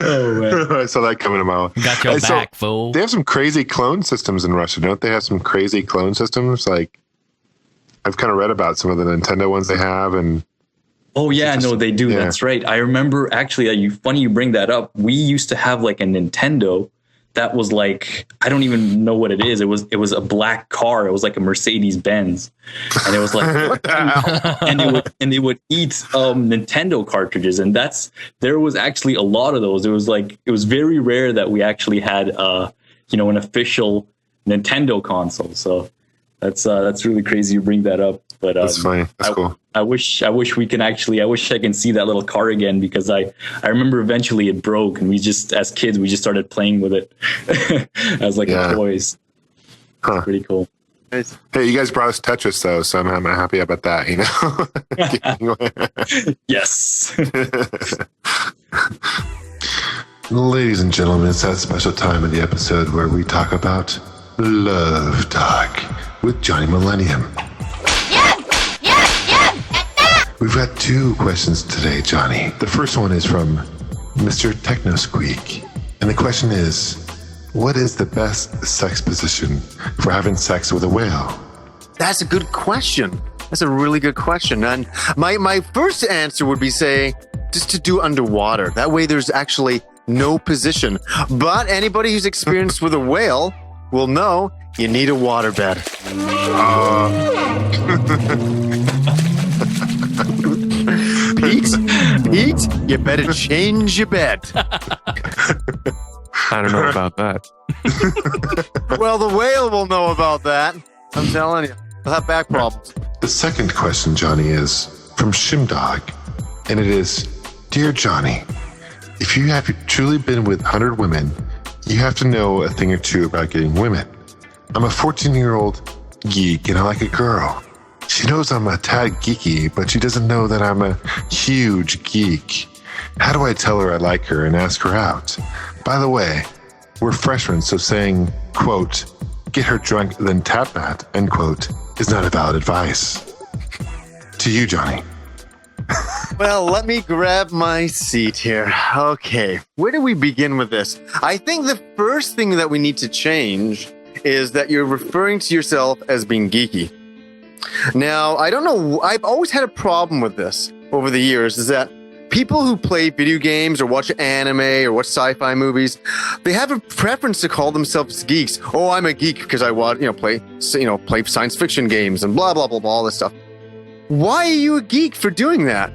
Oh, man. I saw that coming a mile. Got your back, fool. They have some crazy clone systems in Russia, don't they? Have some crazy clone systems. Like, I've kind of read about some of the Nintendo ones they have, and oh yeah, no, they do. Yeah. That's right. I remember actually. Funny you bring that up. We used to have like a Nintendo that was like, I don't even know what it is. It was a black car. It was like a Mercedes Benz, and it was like what the hell? and they would eat Nintendo cartridges, and there was actually a lot of those. It was very rare that we actually had you know, an official Nintendo console. So that's really crazy you bring that up. But that's funny. That's cool. I wish we can actually. I wish I can see that little car again, because I remember eventually it broke, and we just, as kids, we just started playing with it as like a toys. Huh. Pretty cool. Hey, you guys brought us Tetris though, so I'm happy about that. You know. Yes. Ladies and gentlemen, it's that special time of the episode where we talk about Love Talk with Johnny Millennium. We've got 2 questions today, Johnny. The first one is from Mr. Technosqueak. And the question is, what is the best sex position for having sex with a whale? That's a good question. That's a really good question. And my first answer would be say, just to do underwater. That way there's actually no position. But anybody who's experienced with a whale will know you need a waterbed. Pete, you better change your bed. I don't know about that. Well, the whale will know about that. I'm telling you. They'll have back problems. The second question, Johnny, is from Shimdog. And it is, Dear Johnny, if you have truly been with 100 women, you have to know a thing or two about getting women. I'm a 14-year-old geek, and I like a girl. She She knows I'm a tad geeky, but she doesn't know that I'm a huge geek. How do I tell her I like her and ask her out? By the way, we're freshmen, so saying, quote, get her drunk, then tap that, end quote, is not a valid advice. To you, Johnny. Well, let me grab my seat here. Okay, where do we begin with this? I think the first thing that we need to change is that you're referring to yourself as being geeky. Now, I don't know, I've always had a problem with this over the years, is that people who play video games or watch anime or watch sci-fi movies, they have a preference to call themselves geeks. Oh, I'm a geek because I watch, play science fiction games and blah, blah, blah, blah, all this stuff. Why are you a geek for doing that?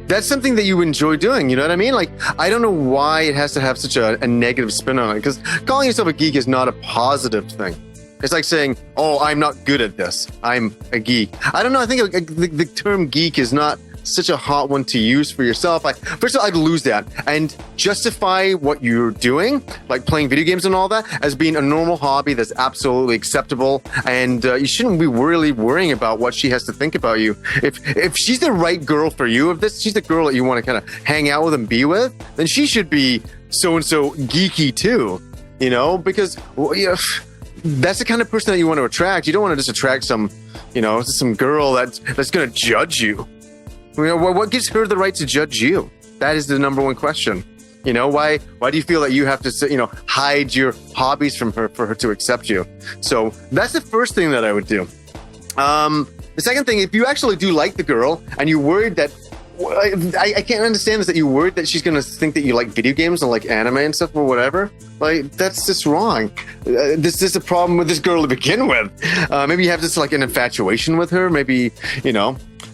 That's something that you enjoy doing, you know what I mean? Like, I don't know why it has to have such a negative spin on it, because calling yourself a geek is not a positive thing. It's like saying, oh, I'm not good at this. I'm a geek. I don't know. I think the term geek is not such a hot one to use for yourself. First of all, I'd lose that and justify what you're doing, like playing video games and all that, as being a normal hobby that's absolutely acceptable. And you shouldn't be really worrying about what she has to think about you. If she's the right girl for you, if she's the girl that you want to kind of hang out with and be with, then she should be so-and-so geeky too, because that's the kind of person that you want to attract. You don't want to just attract some girl that's going to judge you. What gives her the right to judge you? That is the number one question. Why do you feel that you have to, hide your hobbies from her for her to accept you? So that's the first thing that I would do. The second thing, if you actually do like the girl and you're worried that, I can't understand this, that you're worried that she's going to think that you like video games and like anime and stuff or whatever. Like, that's just wrong. This is a problem with this girl to begin with. Maybe you have just like an infatuation with her. Maybe,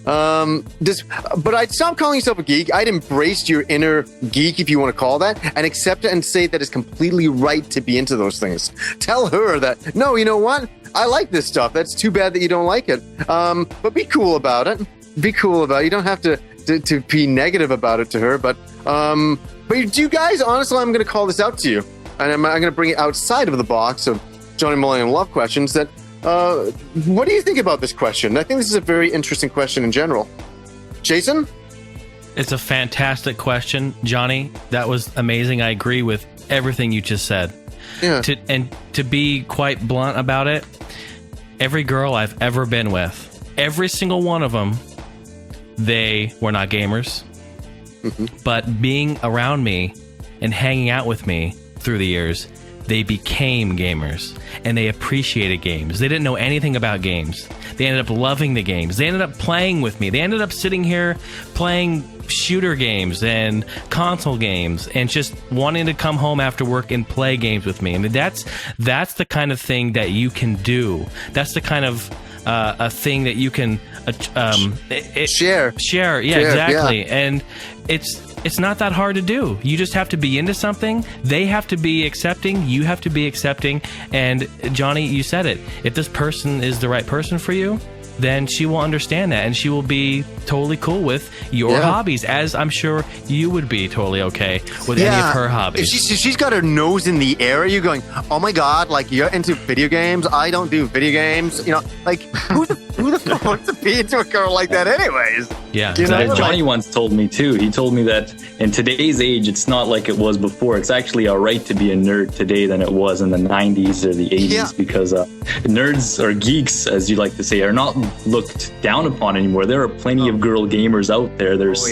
but I'd stop calling yourself a geek. I'd embrace your inner geek, if you want to call that, and accept it and say that it's completely right to be into those things. Tell her that, no, you know what? I like this stuff. That's too bad that you don't like it. But be cool about it. Be cool about it. You don't have to be negative about it to her. But do you guys, honestly, I'm going to call this out to you. And I'm going to bring it outside of the box of Johnny Millennium Love questions. That what do you think about this question? I think this is a very interesting question in general. Jason? It's a fantastic question, Johnny. That was amazing. I agree with everything you just said. Yeah. To be quite blunt about it, every girl I've ever been with, every single one of them, they were not gamers. Mm-hmm. But being around me and hanging out with me through the years, they became gamers and they appreciated games. They didn't know anything about games. They ended up loving the games. They ended up playing with me. They ended up sitting here playing shooter games and console games and just wanting to come home after work and play games with me. I mean, that's the kind of thing that you can do. That's the kind of a thing that you can share. Yeah, exactly. Yeah. And it's not that hard to do. You just have to be into something. They have to be accepting. You have to be accepting. And Johnny, you said it. If this person is the right person for you, then she will understand that and she will be totally cool with your hobbies, as I'm sure you would be totally okay with any of her hobbies. If she's got her nose in the air, you're going, oh my God, like, you're into video games? I don't do video games. Like, who the fuck wants to be into a girl like that anyways? Yeah, exactly. Johnny once told me too. He told me that in today's age, it's not like it was before. It's actually all right to be a nerd today than it was in the 90s or the 80s because nerds or geeks, as you like to say, are not looked down upon anymore. There are plenty of girl gamers out there. There's,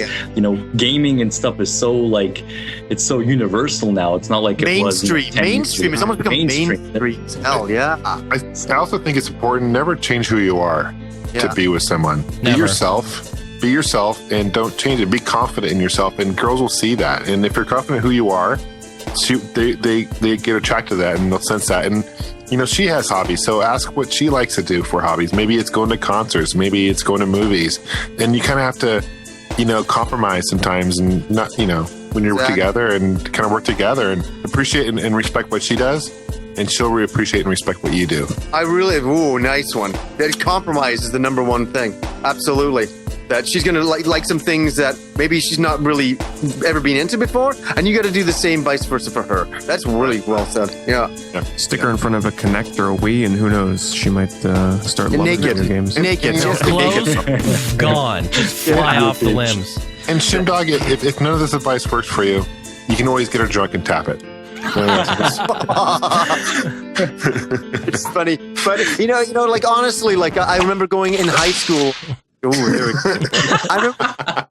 gaming and stuff is so it's so universal now. It's not like it was mainstream. It's almost become mainstream. Hell yeah. I also think it's important. Never change who you are to be with someone. Never. Be yourself and don't change it. Be confident in yourself, and girls will see that. And if you're confident who you are, they get attracted to that and they'll sense that. And she has hobbies, so ask what she likes to do for hobbies. Maybe it's going to concerts, maybe it's going to movies, and you kind of have to compromise sometimes, and not when you're together, and kind of work together and appreciate and respect what she does, and she'll appreciate and respect what you do. Nice one. That compromise is the number one thing. Absolutely. that she's gonna like some things that maybe she's not really ever been into before, and you got to do the same vice versa for her. That's really well said. Yeah. Stick her in front of a Connect or a Wii, and who knows, she might start loving Naked. video games. Naked. No Just naked. clothes, gone. Just fly off the limbs. And Shimdog, if none of this advice works for you, you can always get her drunk and tap it. It's funny, but you know, like honestly, like I remember going in high school. Oh, there we go. I remember,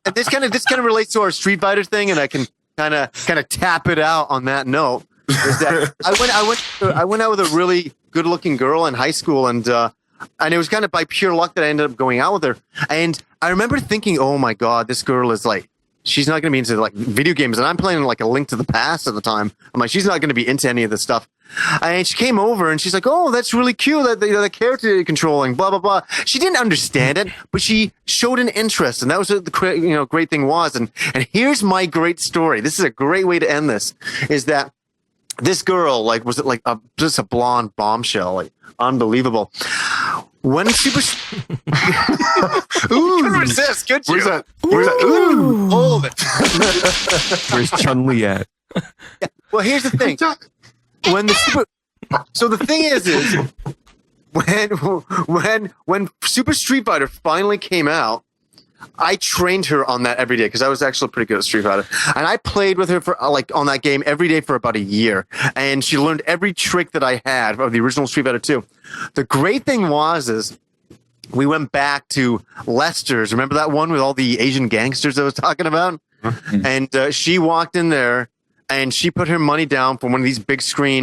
and this kind of relates to our Street Fighter thing, and I can kind of tap it out on that note. Is that I went out with a really good looking girl in high school, and it was kind of by pure luck that I ended up going out with her. And I remember thinking, oh my god, this girl is like, she's not going to be into like video games, and I'm playing like a Link to the Past at the time. I'm like, she's not going to be into any of this stuff. And she came over and she's like, oh, that's really cute, that the character you're controlling, blah blah blah. She didn't understand it, but she showed an interest, and that was what the great thing was. And here's my great story. This is a great way to end this. Is that this girl was just a blonde bombshell, like unbelievable. When Super Ooh, couldn't resist, could you? Where's that? Ooh, hold it. Where's Chun-Li at? Yeah. Well, here's the thing. So the thing is when Super Street Fighter finally came out, I trained her on that every day because I was actually pretty good at Street Fighter, and I played with her for on that game every day for about a year, and she learned every trick that I had of the original Street Fighter 2. The great thing is we went back to Lester's. Remember that one with all the Asian gangsters I was talking about? Mm-hmm. And she walked in there, and she put her money down for one of these big screen,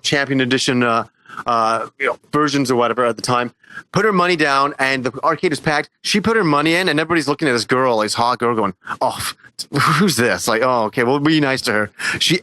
Champion Edition, versions or whatever at the time. Put her money down, and the arcade is packed. She put her money in, and everybody's looking at this girl, this hot girl, going, "Oh, who's this?" Like, "Oh, okay, we'll be nice to her." She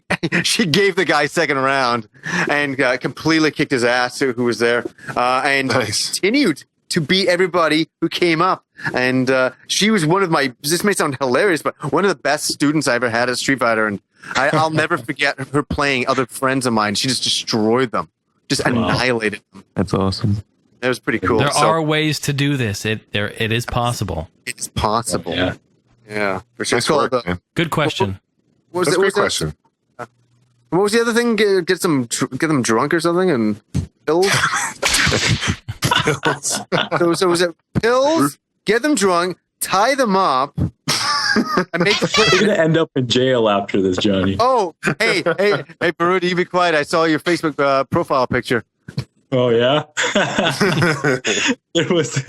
gave the guy second round and completely kicked his ass, who was there, and continued to beat everybody who came up. And she was one of my, this may sound hilarious, but one of the best students I ever had at Street Fighter. And I'll never forget her playing other friends of mine. She just destroyed them, just annihilated them. That's awesome. It was pretty cool. There are ways to do this. It is possible. It's possible. Yeah. For sure. Nice work, man. Good question. What was That's it? a great question. What was the other thing? Get them drunk or something and pills. So was it pills? Get them drunk, tie them up, and make them. You're gonna end up in jail after this, Johnny. Oh, hey, Behrudy, you be quiet. I saw your Facebook profile picture. Oh yeah. There was.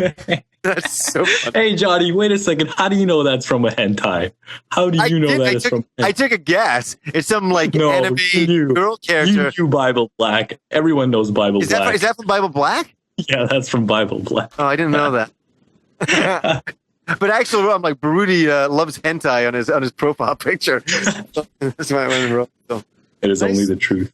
That's so funny. Hey Johnny, wait a second. How do you know that's from a hentai? How do you know that is from? I took a guess. It's some anime girl character. You Bible Black. Everyone knows Bible Black. Is that from Bible Black? Yeah, that's from Bible Black. Oh, I didn't know that. But actually, I'm like, Behrudy loves hentai on his profile picture. That's why I wrote. So, it is only the truth.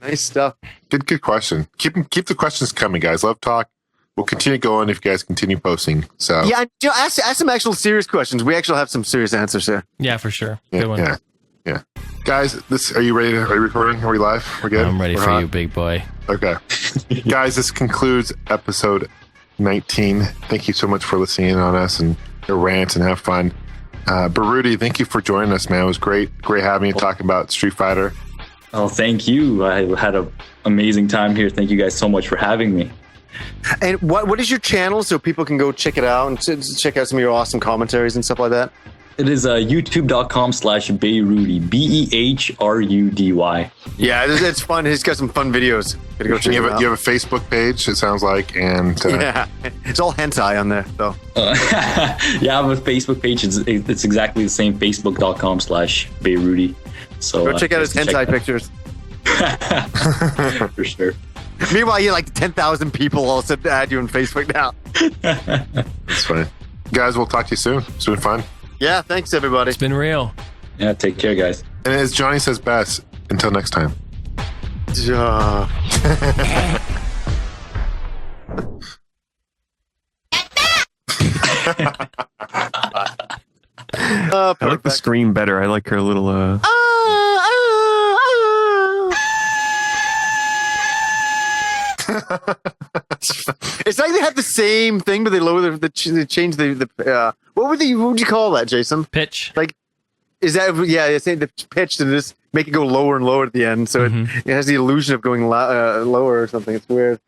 Nice stuff. Good question. Keep the questions coming, guys. Love talk. We'll continue going if you guys continue posting. So yeah, ask some actual serious questions. We actually have some serious answers here. Yeah, for sure. Good one. Yeah. Guys, are you ready? Are you recording? Are we live? We're good. I'm ready for you, big boy. Okay, guys, this concludes episode 19. Thank you so much for listening on us and your rants and have fun. Behrudy, thank you for joining us, man. It was great having you talk about Street Fighter. Oh, thank you. I had an amazing time here. Thank you guys so much for having me. And what is your channel so people can go check it out and check out some of your awesome commentaries and stuff like that? It is youtube.com/Behrudy, BEHRUDY. Yeah, it's fun. He's got some fun videos. Gotta go check it out. You have a Facebook page, it sounds like, and yeah, it's all hentai on there. So yeah, I have a Facebook page. It's exactly the same, facebook.com/Behrudy. So go check out his hentai pictures. For sure. Meanwhile, you like 10,000 people all said to add you on Facebook now. It's funny. Guys, we'll talk to you soon. It's been fun. Yeah, thanks everybody. It's been real. Yeah, take care, guys. And as Johnny says best, until next time. I like the scream better. I like her little It's like they have the same thing, but they lower they change the what would you call that, Jason? Pitch. Like, is that they say the pitch to just make it go lower and lower at the end, so it has the illusion of going lower or something. It's weird.